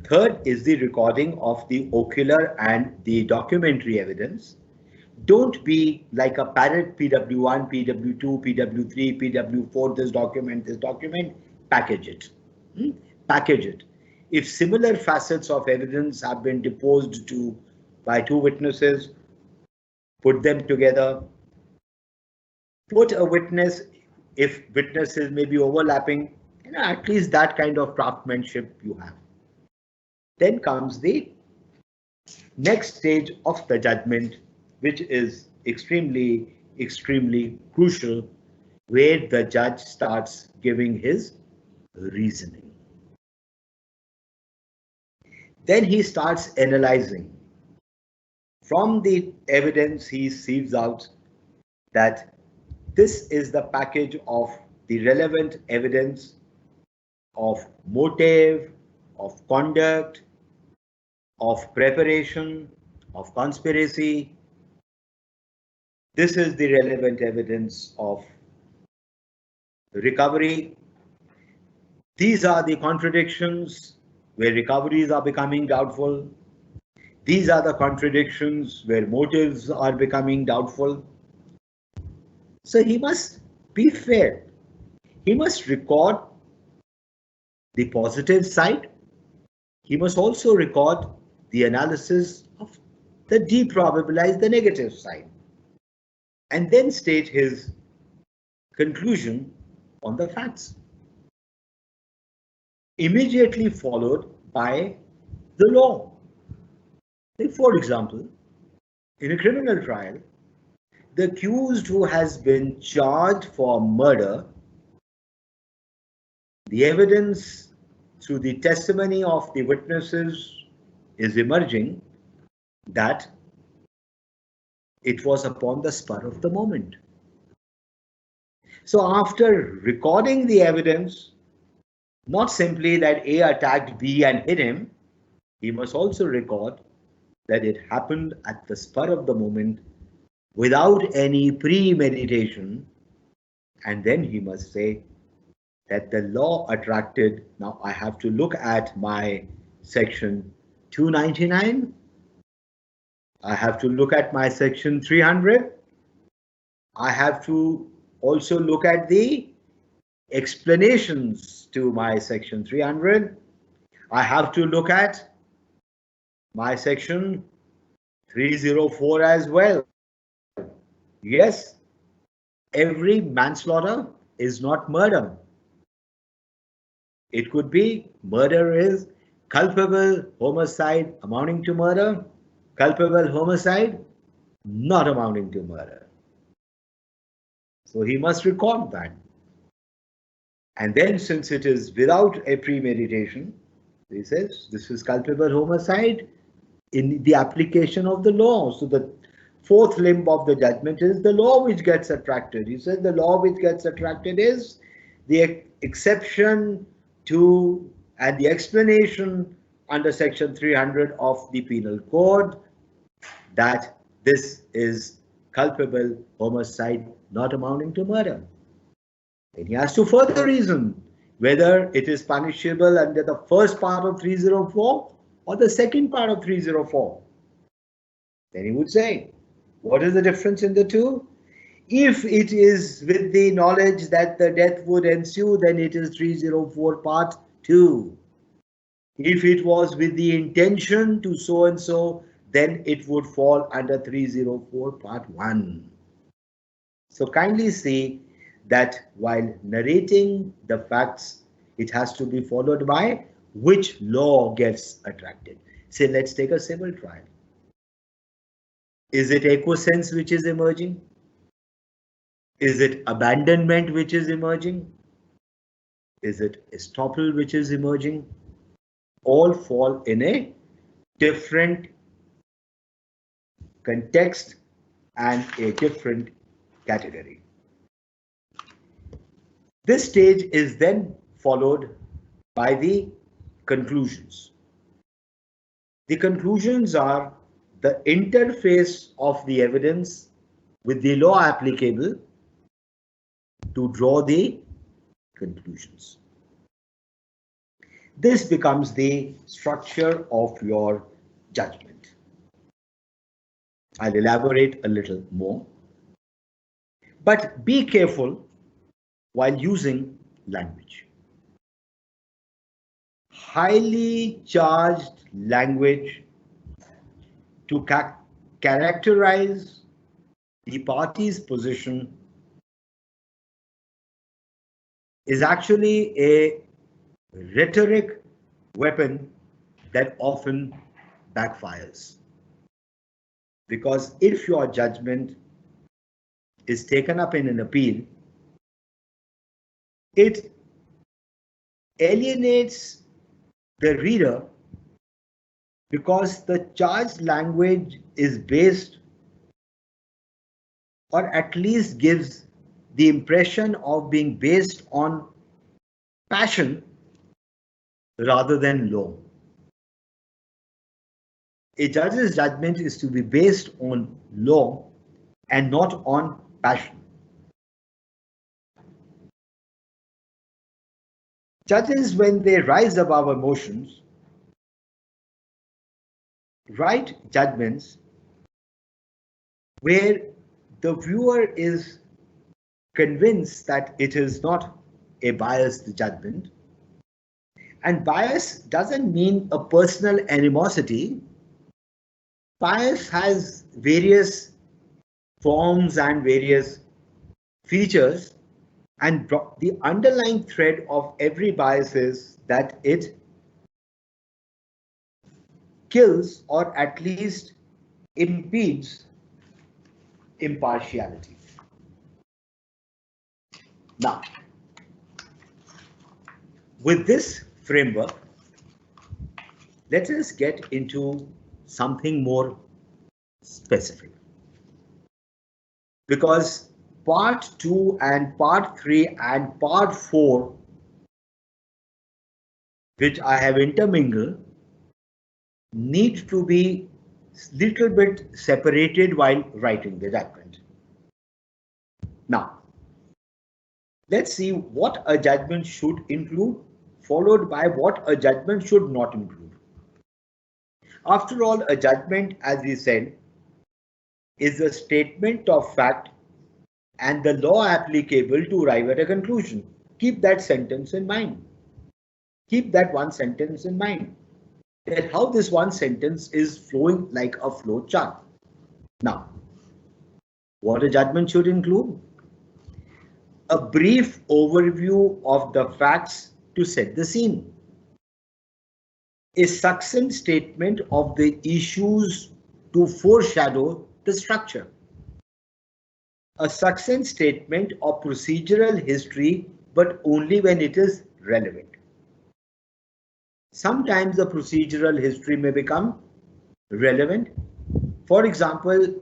Third is the recording of the ocular and the documentary evidence. Don't be like a parrot, PW1, PW2, PW3, PW4, this document, package it. Package it. If similar facets of evidence have been deposed to by two witnesses, put them together. Put a witness, if witnesses may be overlapping, at least that kind of craftsmanship you have. Then comes the next stage of the judgment, which is extremely crucial, where the judge starts giving his reasoning. Then he starts analyzing. From the evidence, he sieves out that this is the package of the relevant evidence of motive, of conduct, of preparation, of conspiracy. This is the relevant evidence of recovery. These are the contradictions where recoveries are becoming doubtful. These are the contradictions where motives are becoming doubtful. So he must be fair. He must record the positive side. He must also record the analysis of the deprobabilize the negative side, and then state his conclusion on the facts. Immediately followed by the law. For example, in a criminal trial, the accused who has been charged for murder, the evidence through the testimony of the witnesses is emerging that it was upon the spur of the moment. So after recording the evidence, not simply that A attacked B and hit him, he must also record that it happened at the spur of the moment without any premeditation, and then he must say that the law attracted. Now I have to look at my section 299. I have to look at my section 300. I have to also look at the explanations to my section 300. I have to look at my section 304 as well. Yes, every manslaughter is not murder. It could be murder is culpable homicide amounting to murder, culpable homicide not amounting to murder. So he must record that. And then, since it is without a premeditation, he says this is culpable homicide in the application of the law. So the fourth limb of the judgment is the law which gets attracted. He said the law which gets attracted is the exception to and the explanation under section 300 of the Penal Code that this is culpable homicide not amounting to murder. And he has to further reason whether it is punishable under the first part of 304 or the second part of 304. Then he would say, what is the difference in the two? If it is with the knowledge that the death would ensue, then it is 304 part 2. If it was with the intention to so and so, then it would fall under 304 part 1. So kindly see that while narrating the facts, it has to be followed by which law gets attracted. Say, let's take a civil trial. Is it acquiescence which is emerging? Is it abandonment which is emerging? Is it estoppel which is emerging? All fall in a different context and a different category. This stage is then followed by the conclusions. The conclusions are the interface of the evidence with the law applicable to draw the conclusions. This becomes the structure of your judgment. I'll elaborate a little more. But be careful while using language. Highly charged language to characterize the party's position is actually a rhetoric weapon that often backfires. Because if your judgment is taken up in an appeal, it alienates the reader because the charged language is based, or at least gives the impression of being based on passion rather than law. A judge's judgment is to be based on law and not on passion. Judges, when they rise above emotions, write judgments where the viewer is convinced that it is not a biased judgment. And bias doesn't mean a personal animosity. Bias has various forms and various features, and the underlying thread of every bias is that it kills or at least impedes impartiality. Now, with this framework, let us get into something more specific. Because part 2 and part 3 and part 4, which I have intermingled, need to be little bit separated while writing the judgment. Now, let's see what a judgment should include, followed by what a judgment should not include. After all, a judgment, as we said, is a statement of fact and the law applicable to arrive at a conclusion. Keep that sentence in mind. Keep that one sentence in mind. That how this one sentence is flowing like a flow chart. Now, what a judgment should include? A brief overview of the facts to set the scene. A succinct statement of the issues to foreshadow the structure. A succinct statement of procedural history, but only when it is relevant. Sometimes the procedural history may become relevant. For example,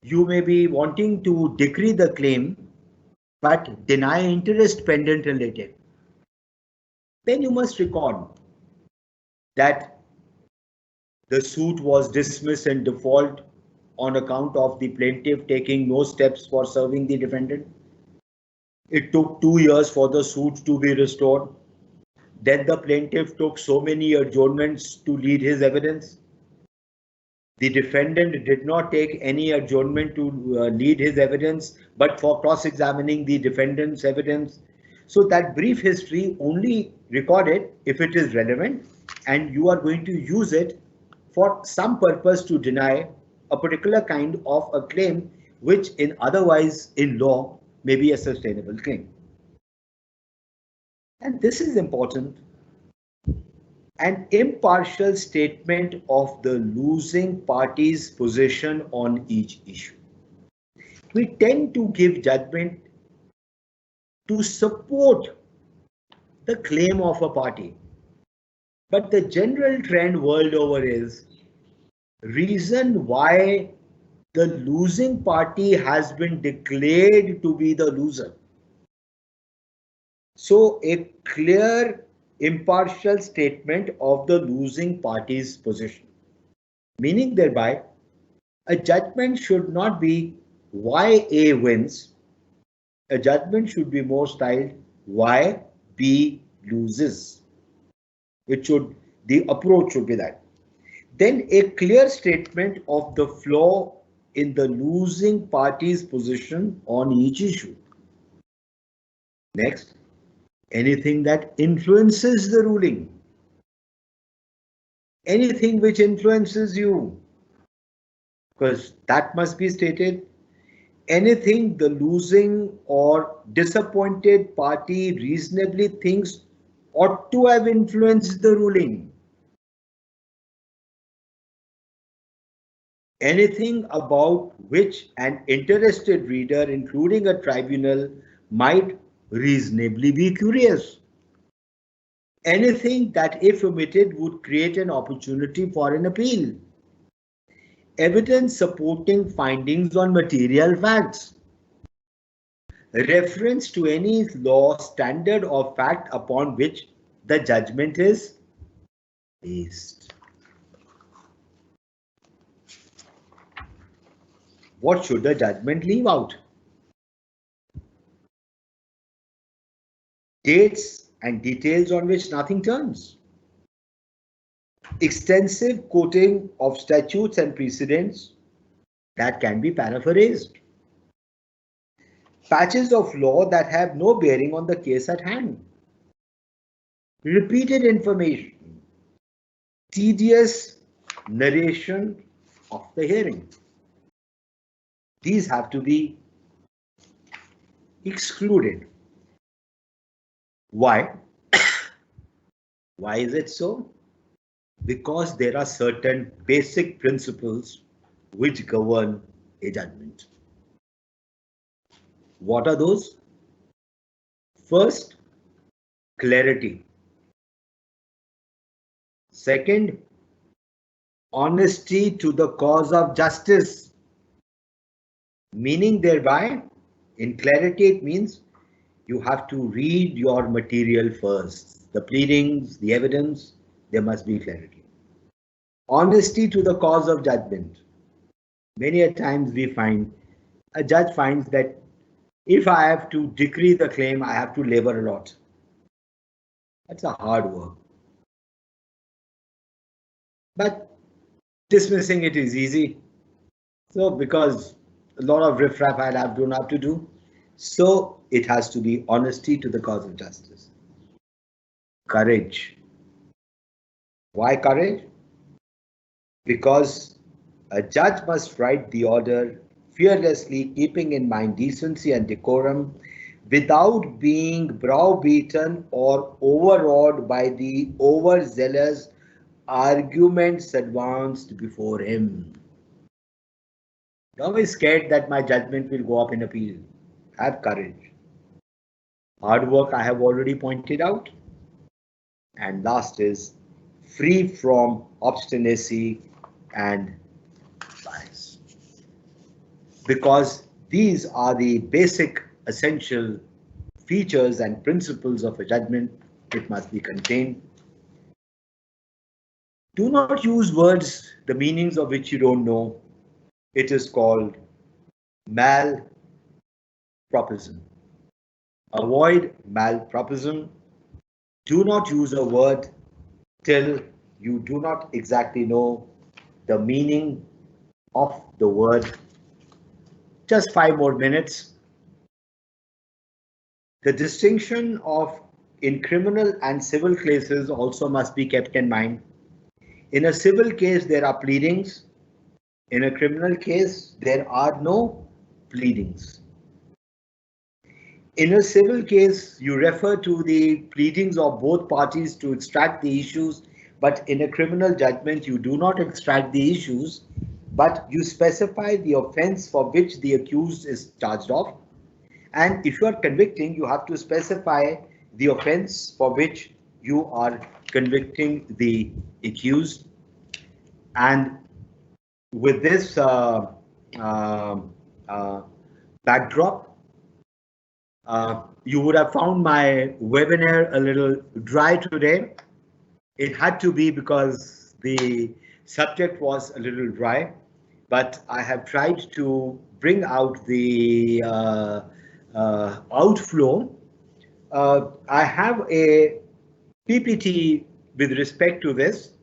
you may be wanting to decree the claim but deny interest pendent and later. Then you must record that the suit was dismissed in default on account of the plaintiff taking no steps for serving the defendant. It took 2 years for the suit to be restored. Then the plaintiff took so many adjournments to lead his evidence. The defendant did not take any adjournment to lead his evidence, but for cross-examining the defendant's evidence. So that brief history only recorded if it is relevant and you are going to use it for some purpose to deny a particular kind of a claim, which in otherwise in law may be a sustainable claim. And this is important. An impartial statement of the losing party's position on each issue. We tend to give judgment to support the claim of a party. But the general trend world over is reason why the losing party has been declared to be the loser. So a clear impartial statement of the losing party's position, meaning thereby a judgment should not be why A wins. A judgment should be more styled why B loses. The approach should be that. Then a clear statement of the flaw in the losing party's position on each issue. Next, anything that influences the ruling. Anything which influences you, because that must be stated. Anything the losing or disappointed party reasonably thinks ought to have influenced the ruling. Anything about which an interested reader, including a tribunal, might reasonably be curious. Anything that, if omitted, would create an opportunity for an appeal. Evidence supporting findings on material facts. reference to any law, standard or fact upon which the judgment is based. What should the judgment leave out? Dates and details on which nothing turns. Extensive quoting of statutes and precedents that can be paraphrased. Patches of law that have no bearing on the case at hand. Repeated information. Tedious narration of the hearing. These have to be excluded. Why? Why is it so? Because there are certain basic principles which govern a judgment. What are those? First, clarity. Second, honesty to the cause of justice. Meaning thereby, in clarity, it means you have to read your material first. The pleadings, the evidence, there must be clarity. Honesty to the cause of judgment. Many a times we find a judge finds that if I have to decree the claim, I have to labor a lot. That's a hard work. But dismissing it is easy. So because a lot of riffraff I don't have to do. So it has to be honesty to the cause of justice. Courage. Why courage? Because a judge must write the order fearlessly, keeping in mind decency and decorum, without being browbeaten or overawed by the overzealous arguments advanced before him. Don't be scared that my judgment will go up in appeal. Have courage. Hard work I have already pointed out. And last is free from obstinacy and bias. Because these are the basic essential features and principles of a judgment. It must be contained. Do not use words, the meanings of which you don't know. It is called malpropism. Avoid malpropism. Do not use a word till you do not exactly know the meaning of the word. Just 5 more minutes. The distinction of in criminal and civil cases also must be kept in mind. In a civil case, there are pleadings. In a criminal case, there are no pleadings. In a civil case, you refer to the pleadings of both parties to extract the issues, but in a criminal judgment, you do not extract the issues, but you specify the offense for which the accused is charged of. And if you are convicting, you have to specify the offense for which you are convicting the accused. And with this backdrop, you would have found my webinar a little dry today. It had to be because the subject was a little dry, but I have tried to bring out the outflow. I have a PPT with respect to this.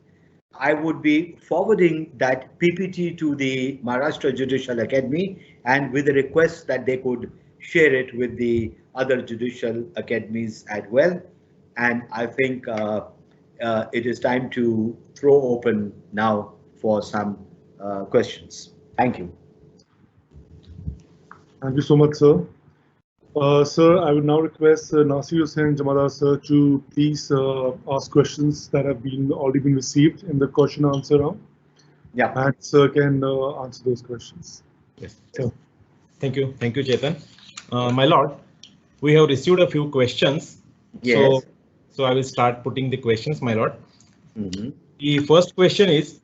I would be forwarding that PPT to the Maharashtra Judicial Academy and with a request that they could share it with the other judicial academies as well. And I think it is time to throw open now for some questions. Thank you. Thank you so much, sir. Sir, I would now request Nasir Hussain Jamadar sir to please ask questions that have already been received in the question answer round. Yeah. And sir can answer those questions. Yes. So, thank you, Chetan. My lord, we have received a few questions. Yes. So I will start putting the questions, my lord. Mm-hmm. The first question is,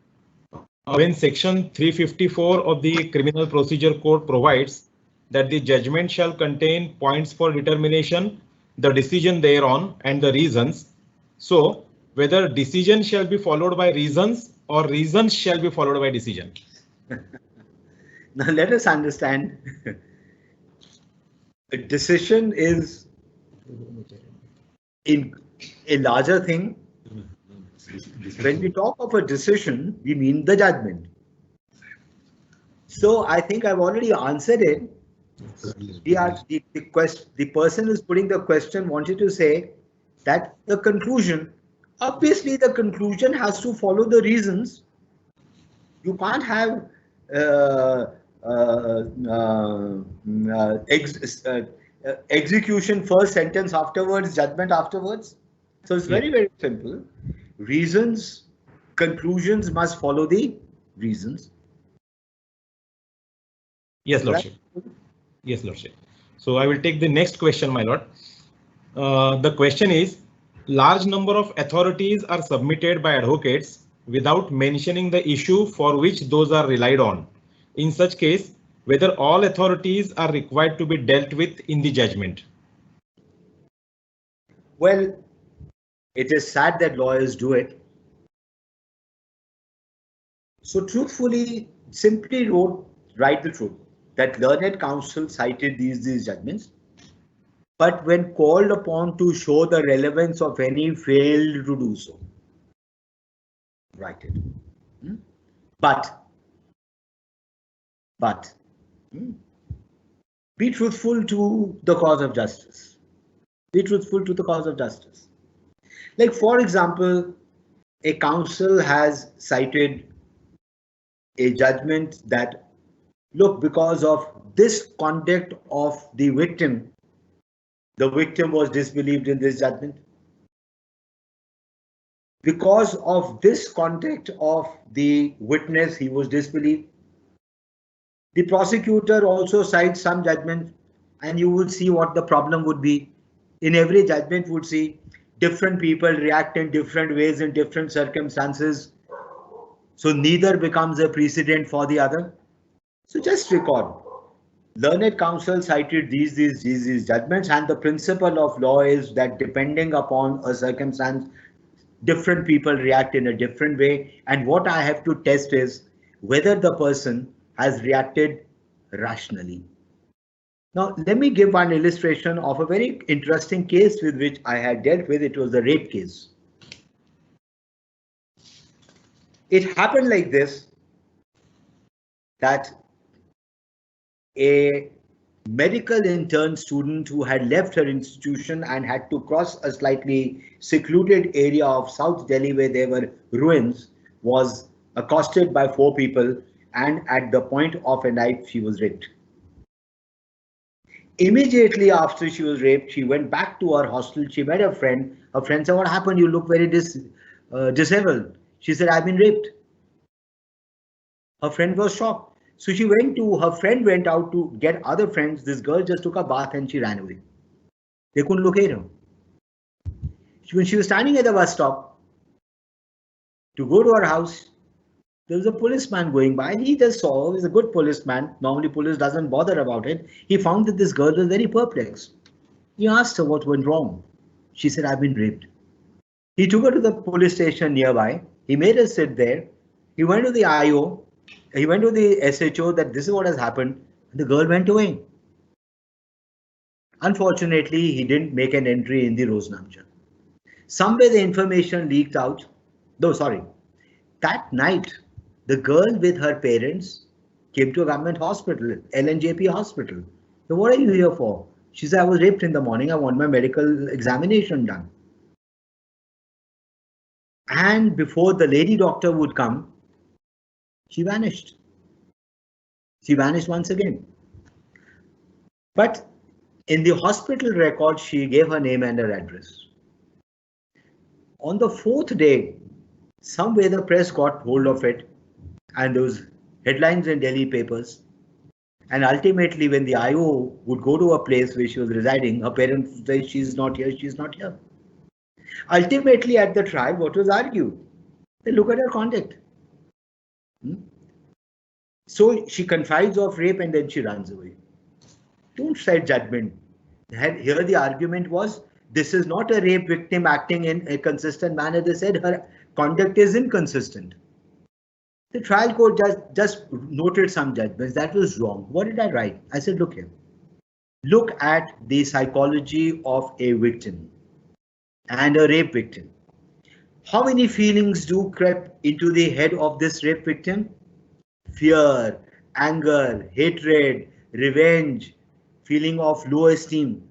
when section 354 of the Criminal Procedure Code provides that the judgment shall contain points for determination, the decision thereon, and the reasons. So, whether decision shall be followed by reasons or reasons shall be followed by decision. Now let us understand. A decision is in a larger thing. When we talk of a decision, we mean the judgment. So I think I've already answered it. The person who's putting the question wanted to say that the conclusion, obviously the conclusion has to follow the reasons. You can't have execution first, sentence afterwards, judgment afterwards. So it's very, very simple. Reasons, conclusions must follow the reasons. Yes, Lordship. Yes, Lordship. So I will take the next question, my lord. The question is, large number of authorities are submitted by advocates without mentioning the issue for which those are relied on. In such case, whether all authorities are required to be dealt with in the judgment. Well, it is sad that lawyers do it. So truthfully, simply write the truth that learned counsel cited these judgments, but when called upon to show the relevance of any, failed to do so. Write it. But be truthful to the cause of justice. Be truthful to the cause of justice. Like, for example, a counsel has cited a judgment that, look, because of this conduct of the victim was disbelieved in this judgment. Because of this conduct of the witness, he was disbelieved. The prosecutor also cites some judgment, and you will see what the problem would be. In every judgment would see different people react in different ways in different circumstances. So neither becomes a precedent for the other. So just recall, learned counsel cited these judgments, and the principle of law is that depending upon a circumstance, different people react in a different way. And what I have to test is whether the person has reacted rationally. Now, let me give one illustration of a very interesting case with which I had dealt with. It was the rape case. It happened like this, that a medical intern student who had left her institution and had to cross a slightly secluded area of South Delhi where there were ruins was accosted by 4 people, and at the point of a knife she was raped. Immediately after she was raped, she went back to her hostel. She met her friend. Her friend said, "What happened? You look very disabled." She said, "I've been raped." Her friend was shocked. So she went to, her friend went out to get other friends. This girl just took a bath and she ran away. They couldn't locate her. When she was standing at the bus stop to go to her house, there was a policeman going by, and he just saw, he's a good policeman. Normally police doesn't bother about it. He found that this girl was very perplexed. He asked her what went wrong. She said, "I've been raped." He took her to the police station nearby. He made her sit there. He went to the IO. He went to the SHO that this is what has happened. And the girl went away. Unfortunately, he didn't make an entry in the Roznamcha. Somewhere the information leaked out. No, sorry. That night, the girl with her parents came to a government hospital, LNJP hospital. So what are you here for? She said, "I was raped in the morning. I want my medical examination done." And before the lady doctor would come, she vanished. She vanished once again. But in the hospital record, she gave her name and her address. On the 4th day, somewhere the press got hold of it, and those headlines in Delhi papers. And ultimately, when the IO would go to a place where she was residing, her parents would say, "She's not here, she's not here." Ultimately, at the trial, what was argued? They look at her conduct. So she confides of rape and then she runs away. Don't cite judgment. Here the argument was, this is not a rape victim acting in a consistent manner. They said her conduct is inconsistent. The trial court just noted some judgments. That was wrong. What did I write? I said, look here. Look at the psychology of a victim and a rape victim. How many feelings do creep into the head of this rape victim? Fear, anger, hatred, revenge, feeling of low esteem.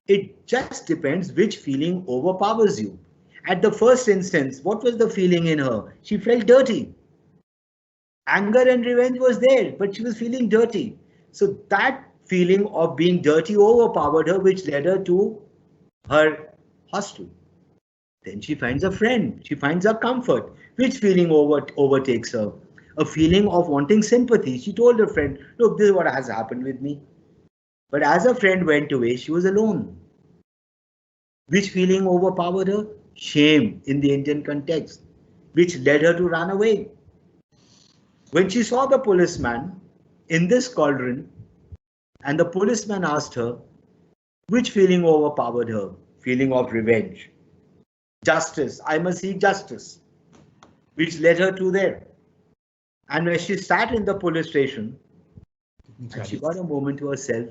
It just depends which feeling overpowers you. At the first instance, what was the feeling in her? She felt dirty. Anger and revenge was there, but she was feeling dirty. So that feeling of being dirty overpowered her, which led her to her hostel. Then she finds a friend. She finds a comfort. Which feeling overtakes her? A feeling of wanting sympathy. She told her friend, look, this is what has happened with me. But as her friend went away, she was alone. Which feeling overpowered her? Shame in the Indian context, which led her to run away. When she saw the policeman in this cauldron, and the policeman asked her, which feeling overpowered her? Feeling of revenge. Justice, I must seek justice, which led her to there. And when she sat in the police station, and she got a moment to herself,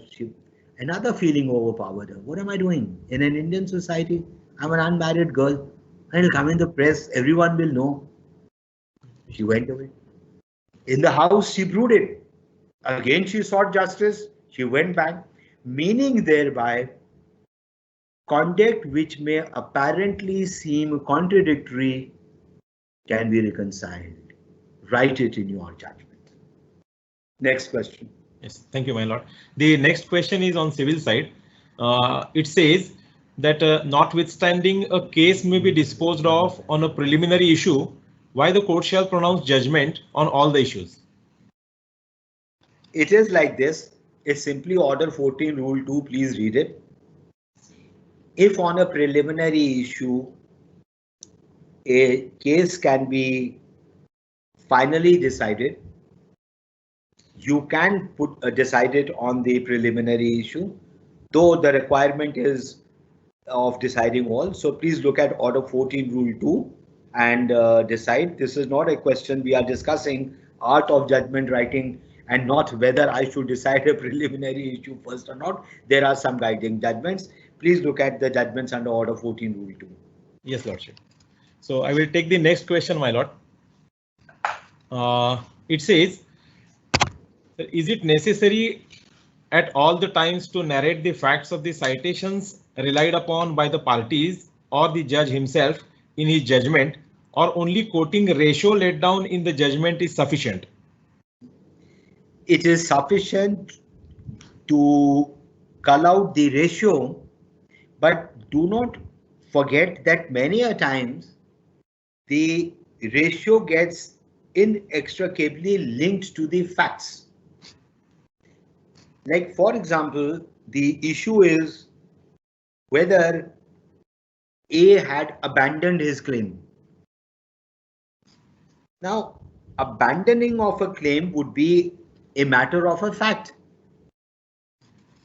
another feeling overpowered her. What am I doing? In an Indian society, I'm an unmarried girl. I'll come in the press, everyone will know. She went away. In the house, she brooded. Again, she sought justice. She went back, meaning thereby, conduct which may apparently seem contradictory can be reconciled. Write it in your judgment. Next question. Yes, thank you, my lord. The next question is on civil side. It says that notwithstanding a case may be disposed of on a preliminary issue, why the court shall pronounce judgment on all the issues? It is like this. It's simply Order 14, Rule 2. Please read it. If on a preliminary issue, a case can be finally decided, you can decide it on the preliminary issue, though the requirement is of deciding all. So please look at Order 14, Rule 2 and decide. This is not a question we are discussing art of judgment writing and not whether I should decide a preliminary issue first or not. There are some guiding judgments. Please look at the judgments under Order 14, Rule 2. Yes, Lordship. So I will take the next question, my lord. It says, is it necessary at all the times to narrate the facts of the citations relied upon by the parties or the judge himself in his judgment, or only quoting ratio laid down in the judgment is sufficient? It is sufficient to cull out the ratio, but do not forget that many a times the ratio gets inextricably linked to the facts. Like, for example, the issue is whether A had abandoned his claim. Now, abandoning of a claim would be a matter of a fact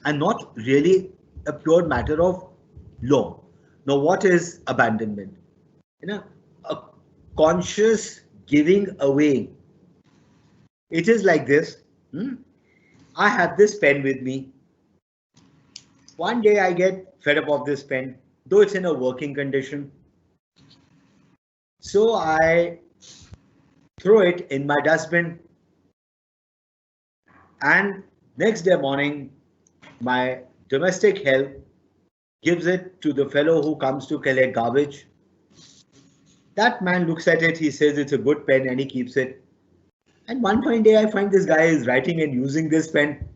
and not really a pure matter of law. Now, what is abandonment? A conscious giving away. It is like this. I have this pen with me. One day I get fed up of this pen, though it's in a working condition. So I throw it in my dustbin. And next day morning, my domestic help gives it to the fellow who comes to collect garbage. That man looks at it, he says it's a good pen and he keeps it. And one fine day I find this guy is writing and using this pen.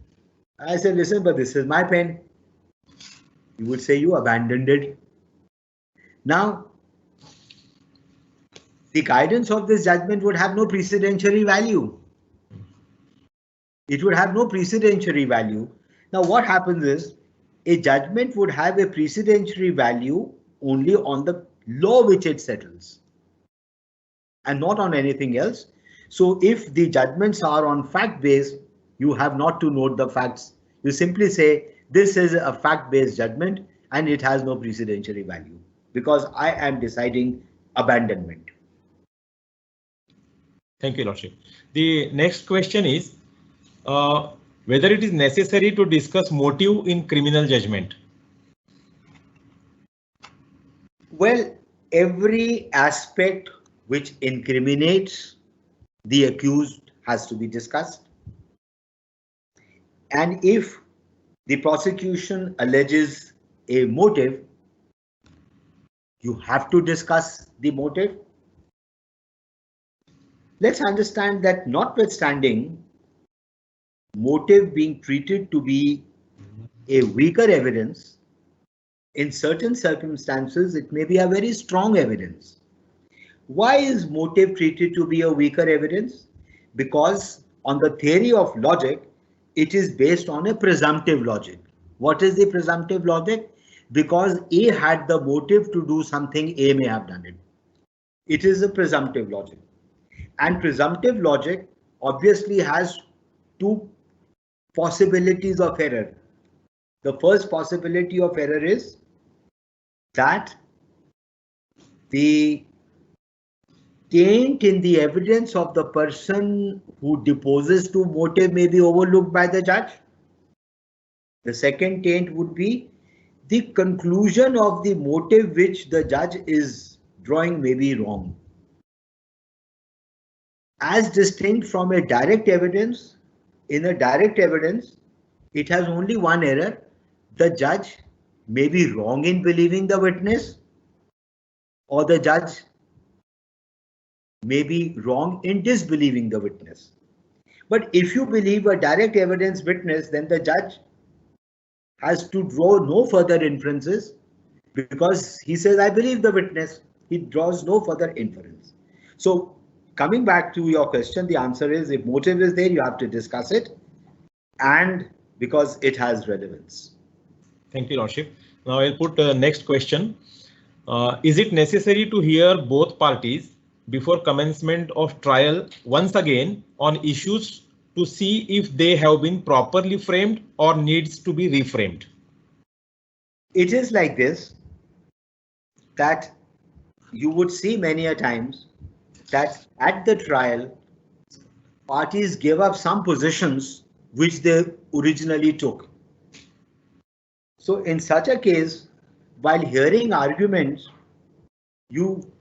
I said, listen, but this is my pen. You would say you abandoned it. Now, the guidance of this judgment would have no precedentiary value. It would have no precedentiary value. Now, what happens is a judgment would have a precedentiary value only on the law which it settles and not on anything else. So if the judgments are on fact based, you have not to note the facts. You simply say This is a fact-based judgment and it has no precedentiary value because I am deciding abandonment. Thank you, Lordship. The next question is whether it is necessary to discuss motive in criminal judgment. Well, every aspect which incriminates the accused has to be discussed. And if the prosecution alleges a motive, you have to discuss the motive. Let's understand that notwithstanding motive being treated to be a weaker evidence, in certain circumstances, it may be a very strong evidence. Why is motive treated to be a weaker evidence? Because on the theory of logic, it is based on a presumptive logic. What is the presumptive logic? Because A had the motive to do something, A may have done it. It is a presumptive logic. And presumptive logic obviously has two possibilities of error. The first possibility of error is that the taint in the evidence of the person who deposes to motive may be overlooked by the judge. The second taint would be the conclusion of the motive which the judge is drawing may be wrong. As distinct from a direct evidence, in a direct evidence, it has only one error. The judge may be wrong in believing the witness, or the judge may be wrong in disbelieving the witness. But if you believe a direct evidence witness, then the judge has to draw no further inferences because he says, I believe the witness. He draws no further inference. So coming back to your question, the answer is if motive is there, you have to discuss it, and because it has relevance. Thank you, Lordship. Now I'll put the next question. Is it necessary to hear both parties before commencement of trial once again on issues to see if they have been properly framed or needs to be reframed? It is like this, that you would see many a times that at the trial, parties give up some positions which they originally took. So in such a case, while hearing arguments, you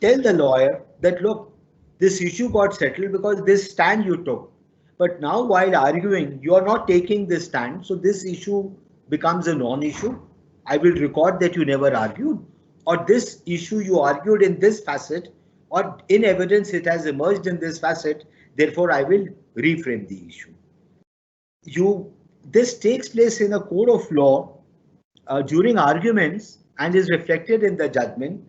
tell the lawyer that, look, this issue got settled because this stand you took. But now while arguing, you are not taking this stand. So this issue becomes a non-issue. I will record that you never argued, or this issue you argued in this facet, or in evidence it has emerged in this facet. Therefore, I will reframe the issue. This takes place in a court of law during arguments and is reflected in the judgment.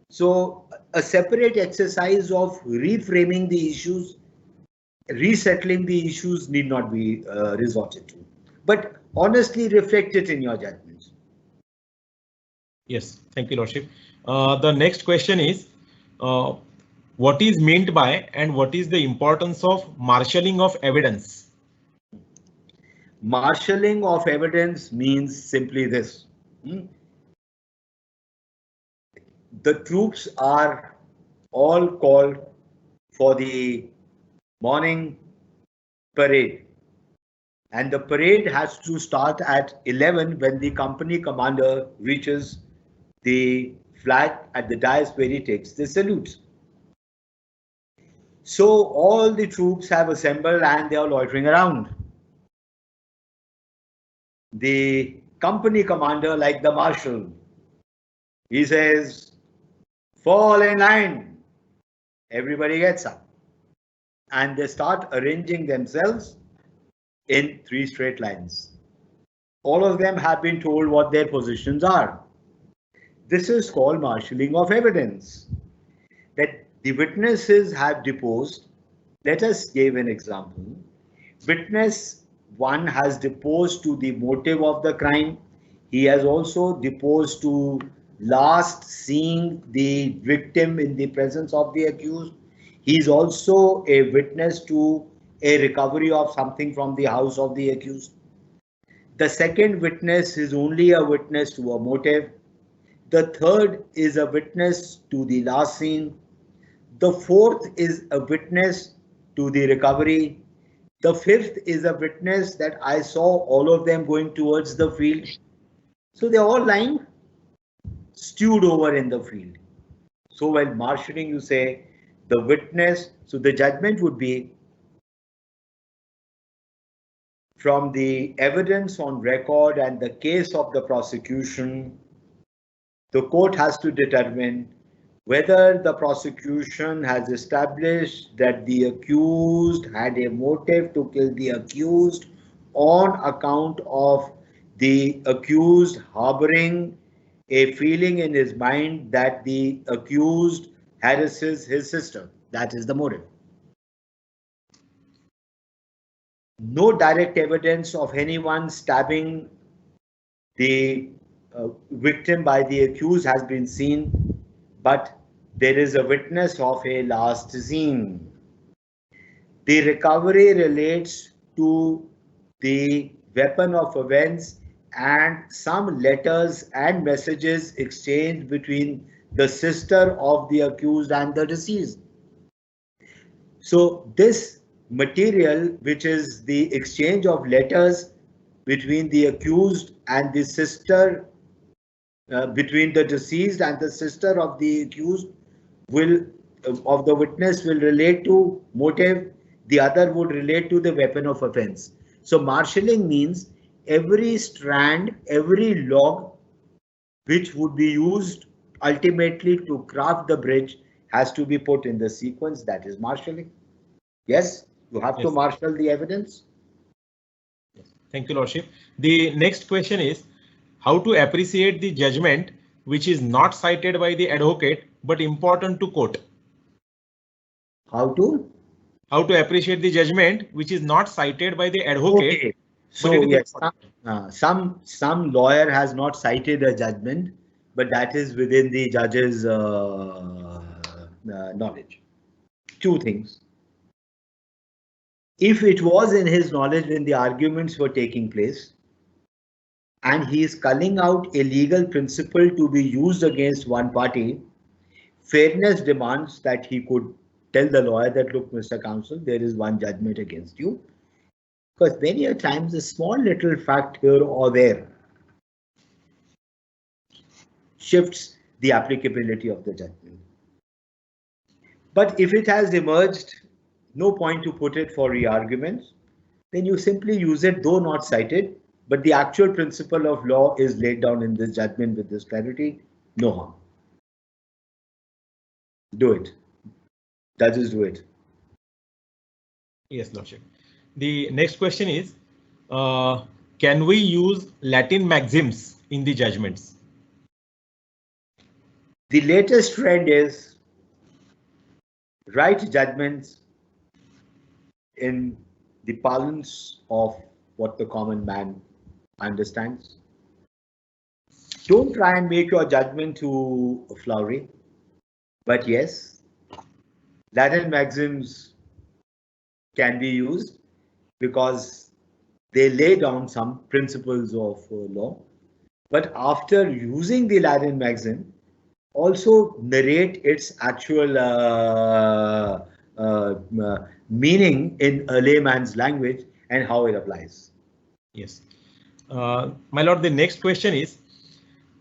So a separate exercise of reframing the issues, resettling the issues need not be resorted to, but honestly reflect it in your judgments. Yes, thank you, Lordship. The next question is, what is meant by and what is the importance of marshalling of evidence? Marshalling of evidence means simply this. The troops are all called for the morning parade, and the parade has to start at 11 when the company commander reaches the flag at the dais where he takes the salute. So all the troops have assembled and they are loitering around. The company commander, like the marshal, he says, fall in line. Everybody gets up and they start arranging themselves in 3 straight lines. All of them have been told what their positions are. This is called marshalling of evidence. That the witnesses have deposed. Let us give an example. Witness 1 has deposed to the motive of the crime. He has also deposed to last seeing the victim in the presence of the accused. He is also a witness to a recovery of something from the house of the accused. The second witness is only a witness to a motive. The third is a witness to the last scene. The fourth is a witness to the recovery. The fifth is a witness that I saw all of them going towards the field. So they're all lying stewed over in the field. So while marshalling, you say the witness, so the judgment would be from the evidence on record and the case of the prosecution, the court has to determine whether the prosecution has established that the accused had a motive to kill the accused on account of the accused harboring a feeling in his mind that the accused harasses his sister. That is the motive. No direct evidence of anyone stabbing the victim by the accused has been seen, but there is a witness of a last scene. The recovery relates to the weapon of offense and some letters and messages exchanged between the sister of the accused and the deceased. So this material, which is the exchange of letters between the accused and the sister, between the deceased and the sister of the accused, of the witness will relate to motive, the other would relate to the weapon of offense. So marshalling means every strand, every log which would be used ultimately to craft the bridge has to be put in the sequence. That is marshalling. Yes, you have to marshal the evidence. Yes. Thank you, Lordship. The next question is how to appreciate the judgment which is not cited by the advocate but important to court. How to appreciate the judgment which is not cited by the advocate. Okay. So yes, some lawyer has not cited a judgment, but that is within the judge's knowledge. Two things. If it was in his knowledge when the arguments were taking place, and he is culling out a legal principle to be used against one party, fairness demands that he could tell the lawyer that, look, Mr. Counsel, there is one judgment against you. Because many a times a small little fact here or there shifts the applicability of the judgment. But if it has emerged, no point to put it for re-arguments, then you simply use it, though not cited, but the actual principle of law is laid down in this judgment with this clarity, no harm. Do it. Judges do it. Yes, Lordship. The next question is, can we use Latin maxims in the judgments? The latest trend is write judgments in the parlance of what the common man understands. Don't try and make your judgment too flowery, but yes, Latin maxims can be used because they lay down some principles of law. But after using the Latin maxim, also narrate its actual meaning in a layman's language and how it applies. Yes. My lord, the next question is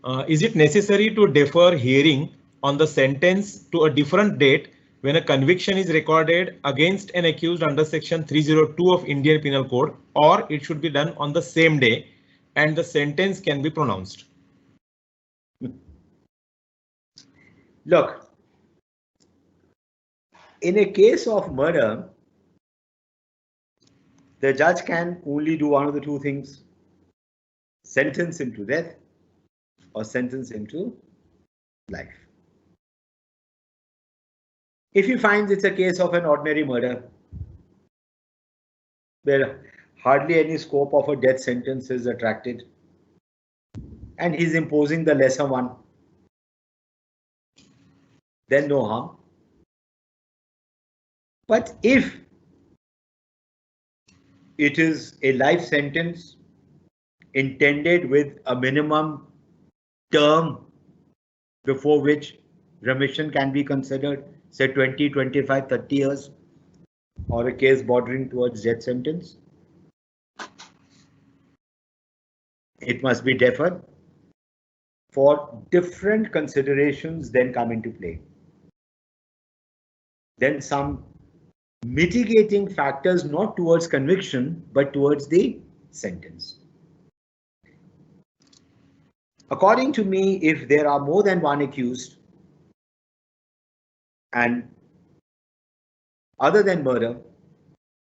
it necessary to defer hearing on the sentence to a different date when a conviction is recorded against an accused under section 302 of Indian Penal Code, or it should be done on the same day and the sentence can be pronounced? Look, in a case of murder, the judge can only do one of the two things: sentence him to death or sentence him to life. If he finds it's a case of an ordinary murder, where hardly any scope of a death sentence is attracted, and he's imposing the lesser one, then no harm. But if it is a life sentence intended with a minimum term before which remission can be considered, say 20, 25, 30 years, or a case bordering towards death sentence. It must be deferred for different considerations then come into play. Then some mitigating factors not towards conviction but towards the sentence. According to me, if there are more than one accused and other than murder,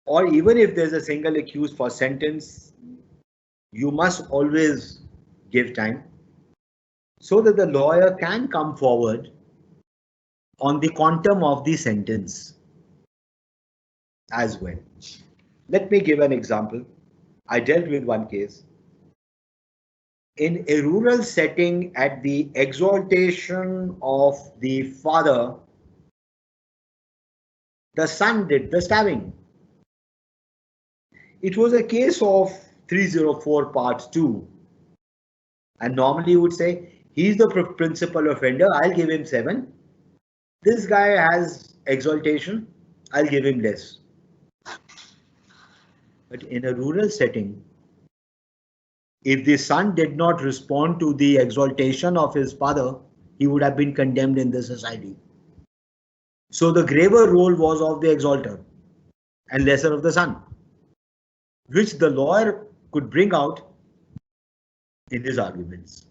or even if there's a single accused for sentence, you must always give time so that the lawyer can come forward on the quantum of the sentence as well. Let me give an example. I dealt with one case. In a rural setting, at the exhortation of the father, the son did the stabbing. It was a case of 304 part 2. And normally you would say, he's the principal offender, I'll give him 7. This guy has exaltation, I'll give him less. But in a rural setting, if the son did not respond to the exaltation of his father, he would have been condemned in the society. So the graver role was of the exalter and lesser of the son, which the lawyer could bring out in his arguments.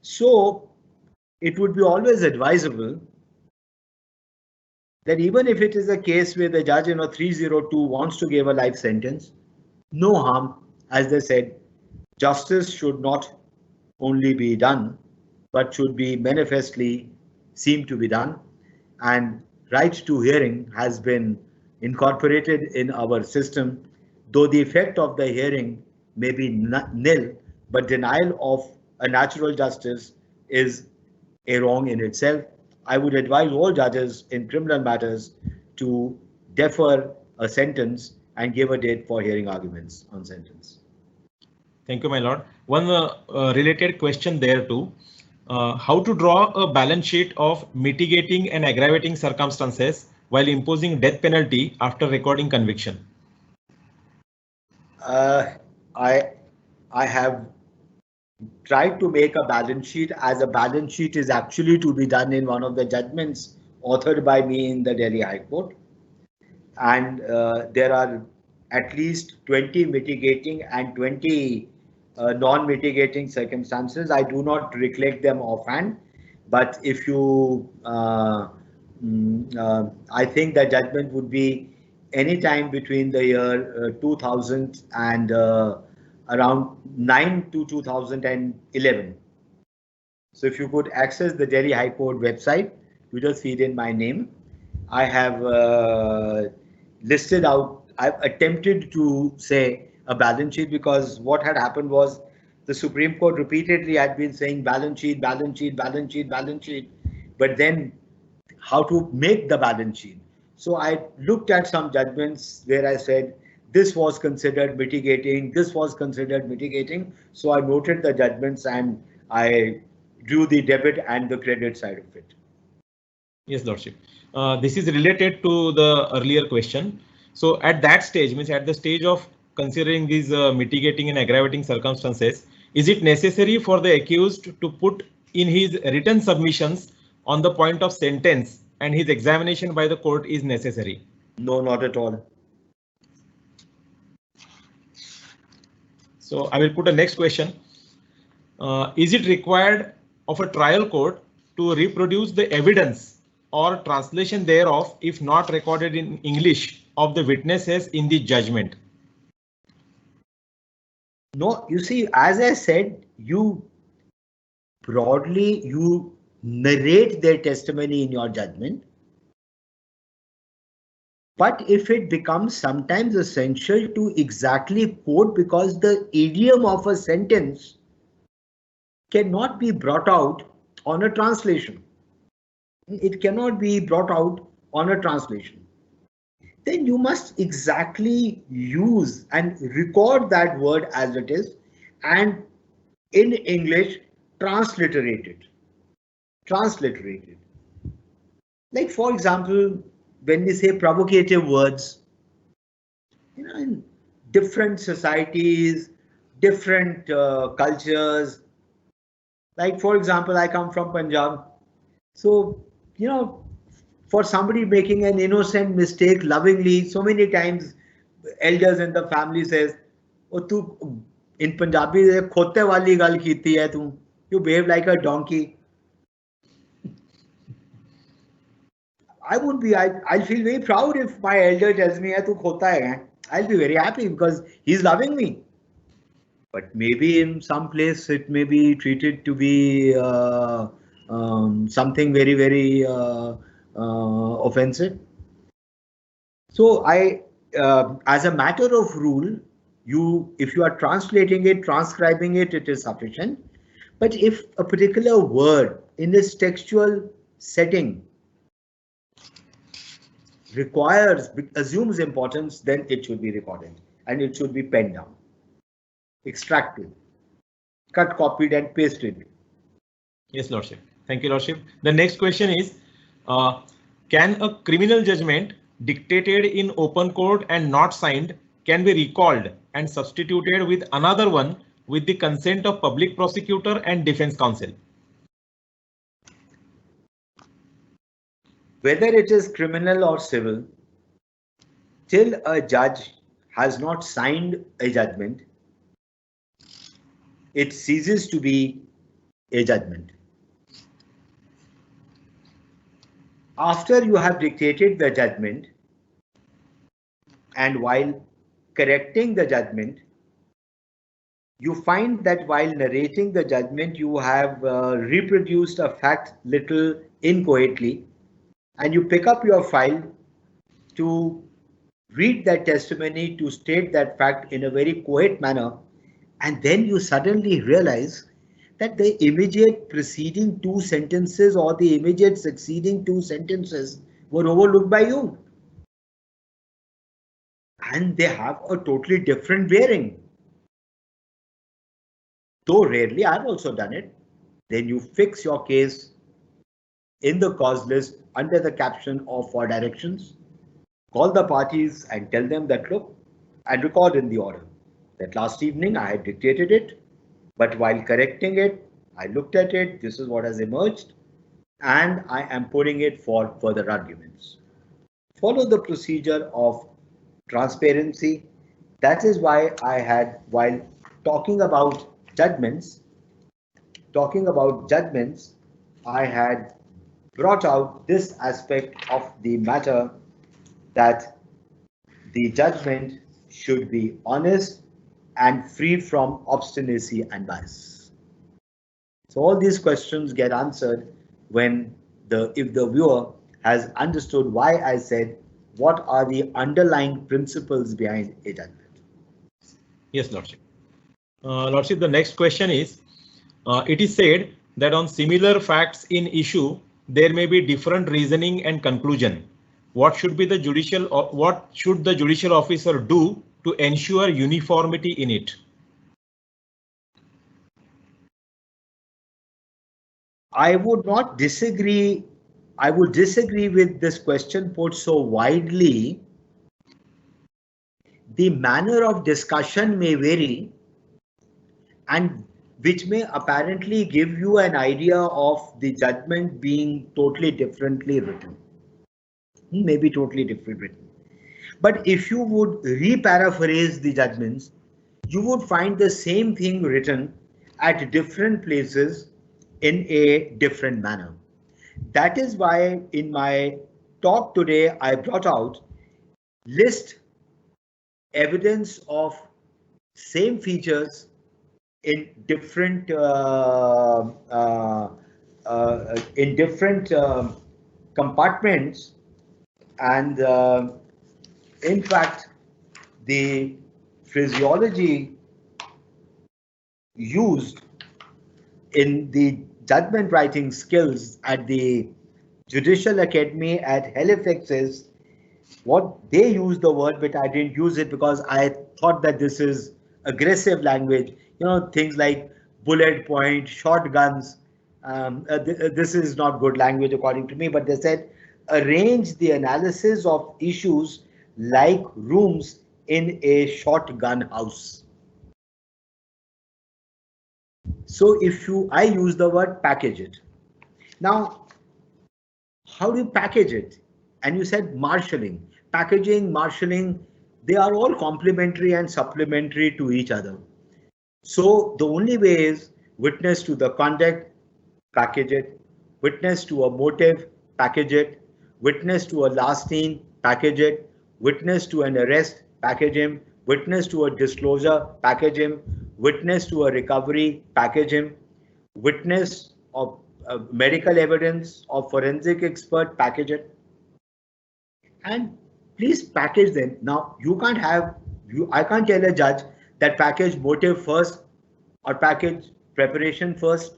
So it would be always advisable that even if it is a case where the judge in 302 wants to give a life sentence, no harm, as they said, justice should not only be done, but should be manifestly seem to be done. And right to hearing has been incorporated in our system, though the effect of the hearing may be nil, but denial of a natural justice is a wrong in itself. I would advise all judges in criminal matters to defer a sentence and give a date for hearing arguments on sentence. Thank you, my lord. One related question there too. How to draw a balance sheet of mitigating and aggravating circumstances while imposing death penalty after recording conviction? I have tried to make a balance sheet, as a balance sheet is actually to be done in one of the judgments authored by me in the Delhi High Court. And there are at least 20 mitigating and 20 non-mitigating circumstances. I do not recollect them offhand, but if you, I think the judgment would be any time between the year 2000 and around 9 to 2011. So if you could access the Delhi High Court website, you just feed in my name. I have listed out, I've attempted to say a balance sheet, because what had happened was the Supreme Court repeatedly had been saying balance sheet, balance sheet, balance sheet, balance sheet, but then how to make the balance sheet. So I looked at some judgments where I said this was considered mitigating, this was considered mitigating. So I noted the judgments and I drew the debit and the credit side of it. Yes, Lordship. This is related to the earlier question. So at that stage, means at the stage of considering these mitigating and aggravating circumstances, is it necessary for the accused to put in his written submissions on the point of sentence, and his examination by the court is necessary? No, not at all. So I will put a next question. Is it required of a trial court to reproduce the evidence or translation thereof, if not recorded in English, of the witnesses in the judgment? No, you see, as I said, you broadly, you narrate their testimony in your judgment. But if it becomes sometimes essential to exactly quote, because the idiom of a sentence cannot be brought out on a translation. It cannot be brought out on a translation. Then you must exactly use and record that word as it is, and in English transliterated. Like for example, when we say provocative words, in different societies, different cultures. Like for example, I come from Punjab. So, for somebody making an innocent mistake lovingly, so many times elders in the family says, oh, tu in Punjabi khote wali gal kiti hai tu. You behave like a donkey. I'll feel very proud if my elder tells me, tu khota hai. I'll be very happy because he's loving me. But maybe in some place it may be treated to be something very, very offensive. So as a matter of rule, if you are translating it, transcribing it, it is sufficient. But if a particular word in its textual setting assumes importance, then it should be recorded and it should be penned down, extracted, cut, copied and pasted. Yes, Lordship. Thank you, Lordship. The next question is, can a criminal judgment dictated in open court and not signed can be recalled and substituted with another one with the consent of public prosecutor and defense counsel? Whether it is criminal or civil, till a judge has not signed a judgment, it ceases to be a judgment. After you have dictated the judgment, and while correcting the judgment, you find that while narrating the judgment, you have reproduced a fact little incoherently, and you pick up your file to read that testimony, to state that fact in a very coherent manner, and then you suddenly realize that the immediate preceding two sentences or the immediate succeeding two sentences were overlooked by you. And they have a totally different bearing. Though rarely, I've also done it. Then you fix your case in the cause list under the caption of for directions, call the parties and tell them that look, and record in the order that last evening I had dictated it, but while correcting it, I looked at it, this is what has emerged, and I am putting it for further arguments. Follow the procedure of transparency. That is why I had, while talking about judgments, I had brought out this aspect of the matter, that the judgment should be honest and free from obstinacy and bias. So all these questions get answered when if the viewer has understood why I said what are the underlying principles behind a judgment. Yes, Lordship. Lordship, the next question is, it is said that on similar facts in issue, there may be different reasoning and conclusion. What should the judicial officer do to ensure uniformity in it? I would not disagree. I would disagree with this question put so widely. The manner of discussion may vary, and which may apparently give you an idea of the judgment being totally differently written. Maybe totally different written. But if you would re-paraphrase the judgments, you would find the same thing written at different places in a different manner. That is why in my talk today, I brought out list evidence of same features in different compartments, and in fact the phraseology used in the judgment writing skills at the Judicial Academy at Halifax is what they use the word, but I didn't use it because I thought that this is aggressive language. things like bullet point, shotguns. This is not good language according to me, but they said arrange the analysis of issues like rooms in a shotgun house. So I use the word package it. Now, how do you package it? And you said marshalling, packaging, marshalling, they are all complementary and supplementary to each other. So the only way is witness to the conduct, package it, witness to a motive, package it, witness to a last scene, package it, witness to an arrest, package him, witness to a disclosure, package him, witness to a recovery, package him, witness of medical evidence of forensic expert, package it. And please package them. Now I can't tell a judge that package motive first or package preparation first,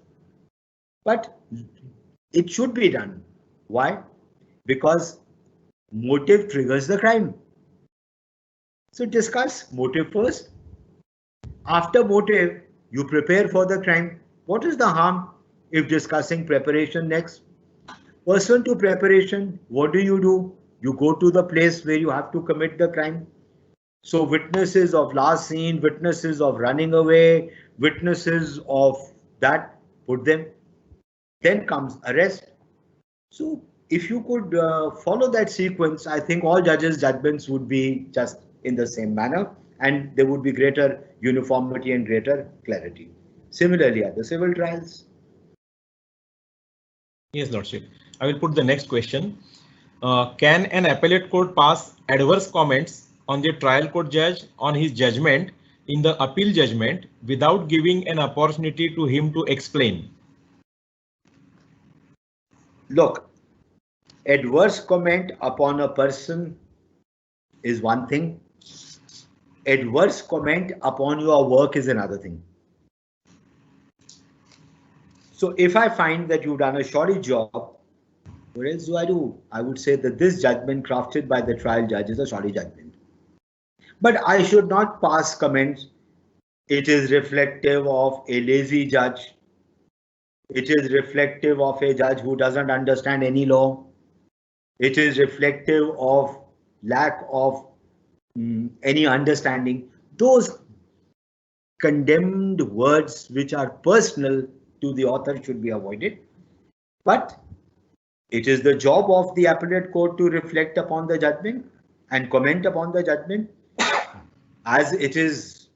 but it should be done. Why? Because motive triggers the crime. So discuss motive first. After motive, you prepare for the crime. What is the harm if discussing preparation next? Pursuant to preparation, what do? You go to the place where you have to commit the crime. So witnesses of last scene, witnesses of running away, witnesses of that, put them. Then comes arrest. So if you could follow that sequence, I think all judges' judgments would be just in the same manner, and there would be greater uniformity and greater clarity. Similarly, at the civil trials. Yes, Lordship. I will put the next question. Can an appellate court pass adverse comments on the trial court judge on his judgment in the appeal judgment without giving an opportunity to him to explain? Look, adverse comment upon a person is one thing. Adverse comment upon your work is another thing. So if I find that you've done a shoddy job, what else do? I would say that this judgment crafted by the trial judge is a shoddy judgment. But I should not pass comments. It is reflective of a lazy judge. It is reflective of a judge who doesn't understand any law. It is reflective of lack of any understanding. Those condemned words which are personal to the author should be avoided. But it is the job of the appellate court to reflect upon the judgment and comment upon the judgment, as it is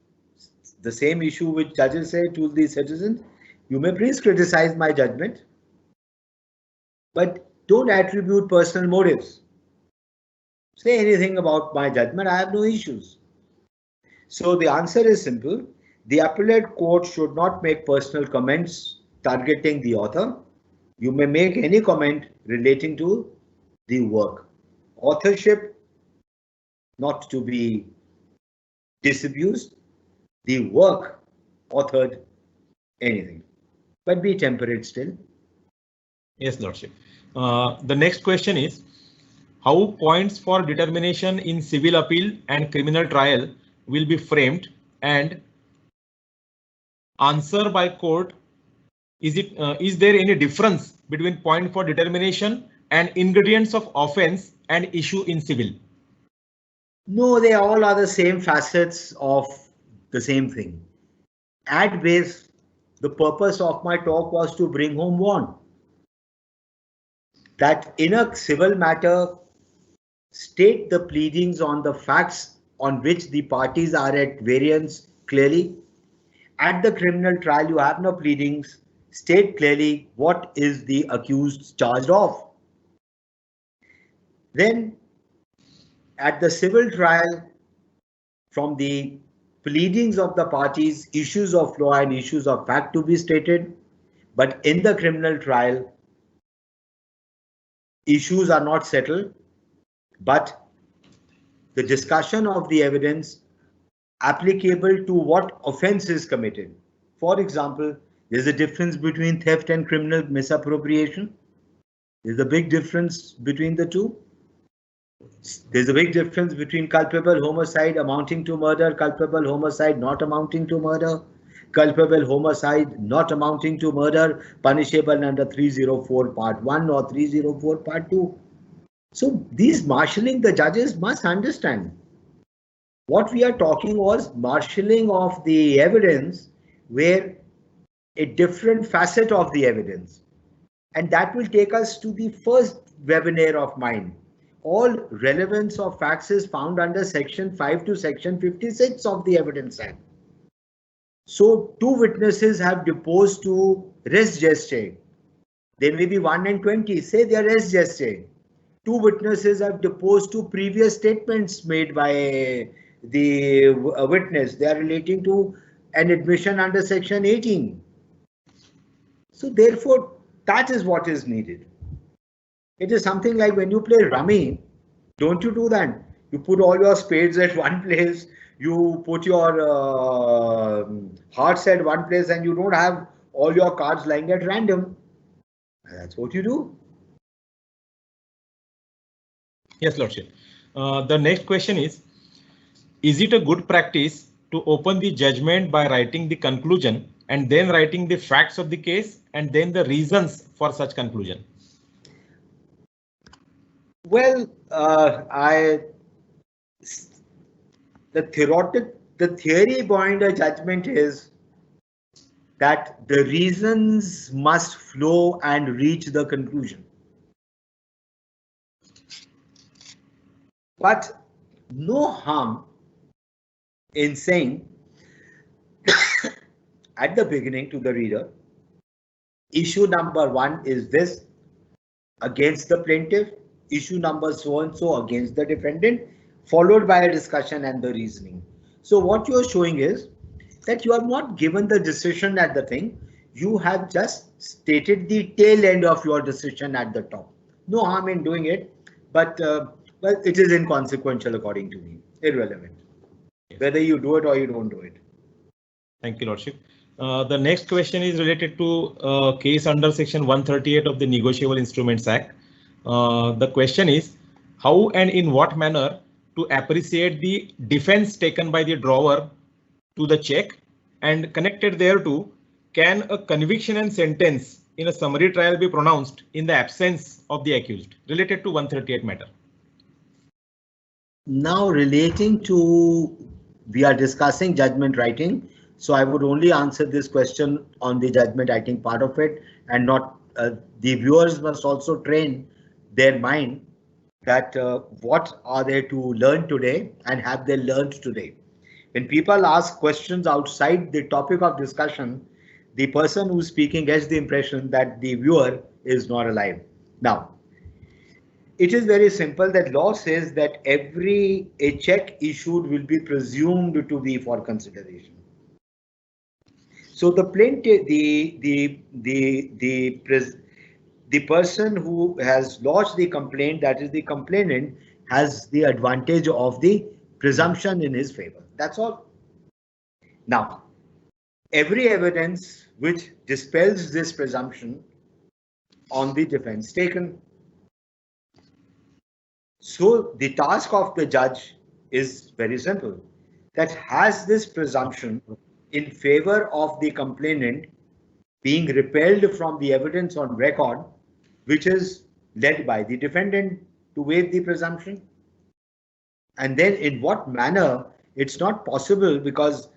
the same issue which judges say to the citizens, you may please criticize my judgment, but don't attribute personal motives. Say anything about my judgment, I have no issues. So the answer is simple. The appellate court should not make personal comments targeting the author. You may make any comment relating to the work. Authorship not to be disabused. The work authored anything, but be temperate still. Yes, Lordship. The next question is, how points for determination in civil appeal and criminal trial will be framed, and answer by court? Is there any difference between point for determination and ingredients of offense and issue in civil? No, they all are the same facets of the same thing. At base, the purpose of my talk was to bring home one, that in a civil matter, state the pleadings on the facts on which the parties are at variance clearly. At the criminal trial, you have no pleadings. State clearly what is the accused charged of. Then at the civil trial, from the pleadings of the parties, issues of law and issues of fact to be stated. But in the criminal trial, issues are not settled, but the discussion of the evidence applicable to what offense is committed. For example, there's a difference between theft and criminal misappropriation. There's a big difference between the two. There's a big difference between culpable homicide amounting to murder, culpable homicide not amounting to murder. culpable homicide not amounting to murder, punishable under 304 Part 1 or 304 Part 2. So these marshalling, the judges must understand. What we are talking was marshalling of the evidence where a different facet of the evidence. And that will take us to the first webinar of mine. All relevance of facts is found under section 5 to section 56 of the Evidence Act. So 2 witnesses have deposed to res geste. There may be 1 and 20, say they are res geste. 2 witnesses have deposed to previous statements made by the witness. They are relating to an admission under section 18. So therefore, that is what is needed. It is something like when you play rummy, don't you do that? You put all your spades at one place, you put your hearts at one place, and you don't have all your cards lying at random. That's what you do. Yes, Lordship. The next question is it a good practice to open the judgment by writing the conclusion and then writing the facts of the case and then the reasons for such conclusion? Well, the theory behind a judgment is that the reasons must flow and reach the conclusion. But no harm in saying at the beginning to the reader, issue number 1 is this against the plaintiff, issue number so and so against the defendant, followed by a discussion and the reasoning. So what you are showing is that you have not given the decision at the thing, you have just stated the tail end of your decision at the top. No harm in doing it, but well, it is inconsequential according to me, irrelevant, whether you do it or you don't do it. Thank you, Lordship. The next question is related to case under section 138 of the Negotiable Instruments Act. The question is how and in what manner to appreciate the defense taken by the drawer to the check, and connected thereto, can a conviction and sentence in a summary trial be pronounced in the absence of the accused, related to 138 matter? Now relating to, we are discussing judgment writing, so I would only answer this question on the judgment writing part of it, and not the viewers must also train their mind that what are they to learn today and have they learned today. When people ask questions outside the topic of discussion, the person who's speaking gets the impression that the viewer is not alive. Now, it is very simple that law says that a check issued will be presumed to be for consideration. So the plaintiff, the person who has lodged the complaint, that is the complainant, has the advantage of the presumption in his favor. That's all. Now, every evidence which dispels this presumption on the defense taken. So the task of the judge is very simple, that has this presumption in favor of the complainant being repelled from the evidence on record, which is led by the defendant to waive the presumption. And then in what manner, it's not possible, because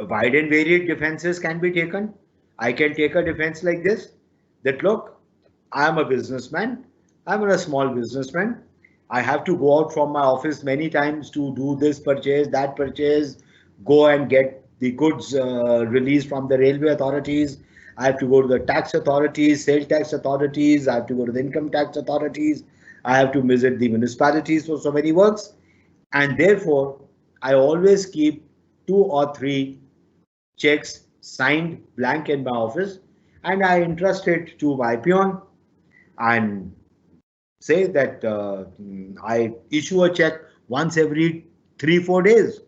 wide and varied defenses can be taken. I can take a defense like this, that look, I am a businessman, I'm a small businessman, I have to go out from my office many times to do this purchase, that purchase, go and get the goods released from the railway authorities. I have to go to the tax authorities, sales tax authorities, I have to go to the income tax authorities, I have to visit the municipalities for so many works. And therefore, I always keep 2 or 3 checks signed blank in my office, and I entrust it to my peon and say that I issue a check once every 3-4 days.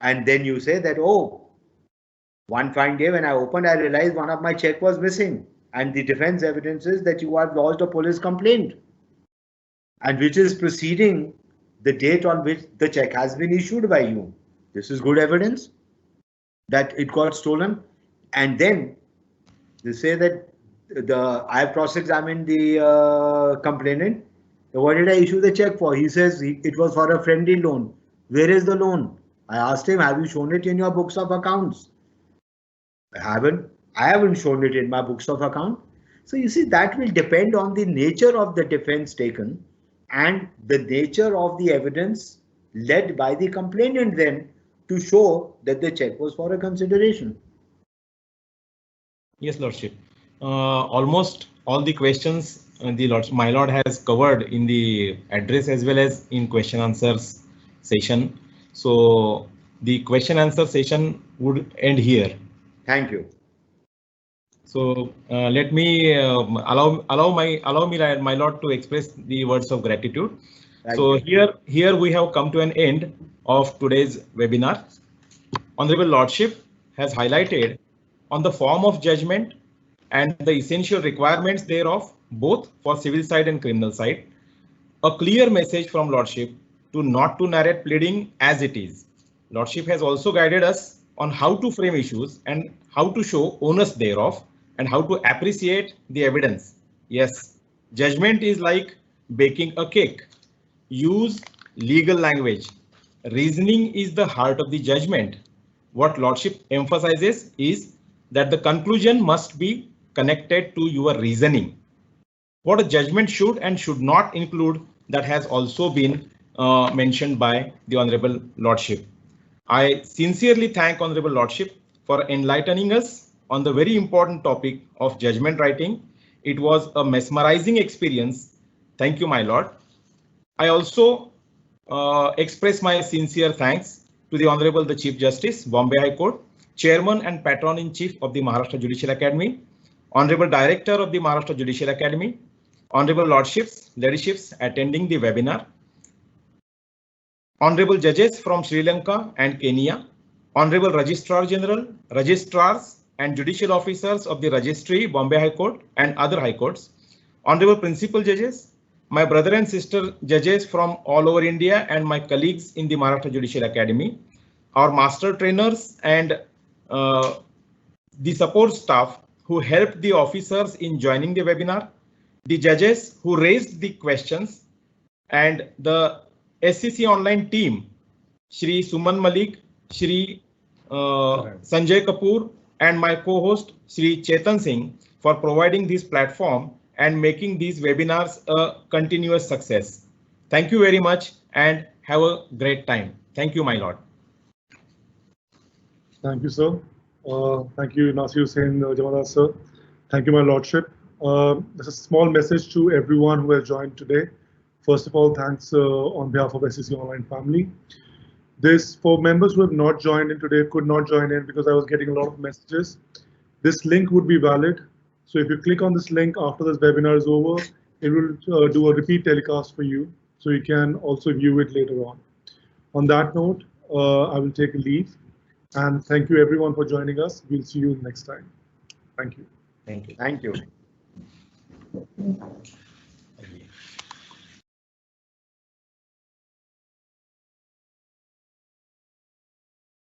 And then you say that, oh, one fine day when I opened, I realized one of my check was missing. And the defense evidence is that you have lodged a police complaint, and which is preceding the date on which the check has been issued by you. This is good evidence. that it got stolen, and then they say that I have cross-examined the complainant. What did I issue the check for? He says it was for a friendly loan. Where is the loan? I asked him, have you shown it in your books of accounts? I haven't shown it in my books of account. So you see, that will depend on the nature of the defense taken and the nature of the evidence led by the complainant then to show that the check was for a consideration. Yes, Lordship. Almost all the questions my Lord has covered in the address as well as in question answers session. So the question answer session would end here. Thank you. So let me allow me my Lord to express the words of gratitude. So here we have come to an end of today's webinar. Honorable Lordship has highlighted on the form of judgment and the essential requirements thereof, both for civil side and criminal side. A clear message from Lordship to not to narrate pleading as it is. Lordship has also guided us on how to frame issues and how to show onus thereof and how to appreciate the evidence. Yes, judgment is like baking a cake. Use legal language. Reasoning is the heart of the judgment. What Lordship emphasizes is that the conclusion must be connected to your reasoning. What a judgment should and should not include, that has also been mentioned by the Honorable Lordship. I sincerely thank Honorable Lordship for enlightening us on the very important topic of judgment writing. It was a mesmerizing experience. Thank you, my Lord. I also express my sincere thanks to the Honorable the Chief Justice, Bombay High Court, Chairman and Patron-in-Chief of the Maharashtra Judicial Academy, Honorable Director of the Maharashtra Judicial Academy, Honorable Lordships, Ladyships attending the webinar, Honorable Judges from Sri Lanka and Kenya, Honorable Registrar General, Registrars and Judicial Officers of the Registry, Bombay High Court and other High Courts, Honorable Principal Judges, my brother and sister judges from all over India and my colleagues in the Maharashtra Judicial Academy, our master trainers and the support staff who helped the officers in joining the webinar, the judges who raised the questions, and the SCC online team, Shri Suman Malik, Shri Sanjay Kapoor, and my co-host Shri Chetan Singh for providing this platform and making these webinars a continuous success. Thank you very much and have a great time. Thank you, my Lord. Thank you, sir. Thank you, Nasir Hussain Jamadar, sir. Thank you, my Lordship. There's a small message to everyone who has joined today. First of all, thanks on behalf of SCC Online family. This, for members who have not joined in today, could not join in because I was getting a lot of messages. This link would be valid. So if you click on this link after this webinar is over, it will do a repeat telecast for you. So you can also view it later on. On that note, I will take a leave. And thank you everyone for joining us. We'll see you next time. Thank you. Thank you. Thank you.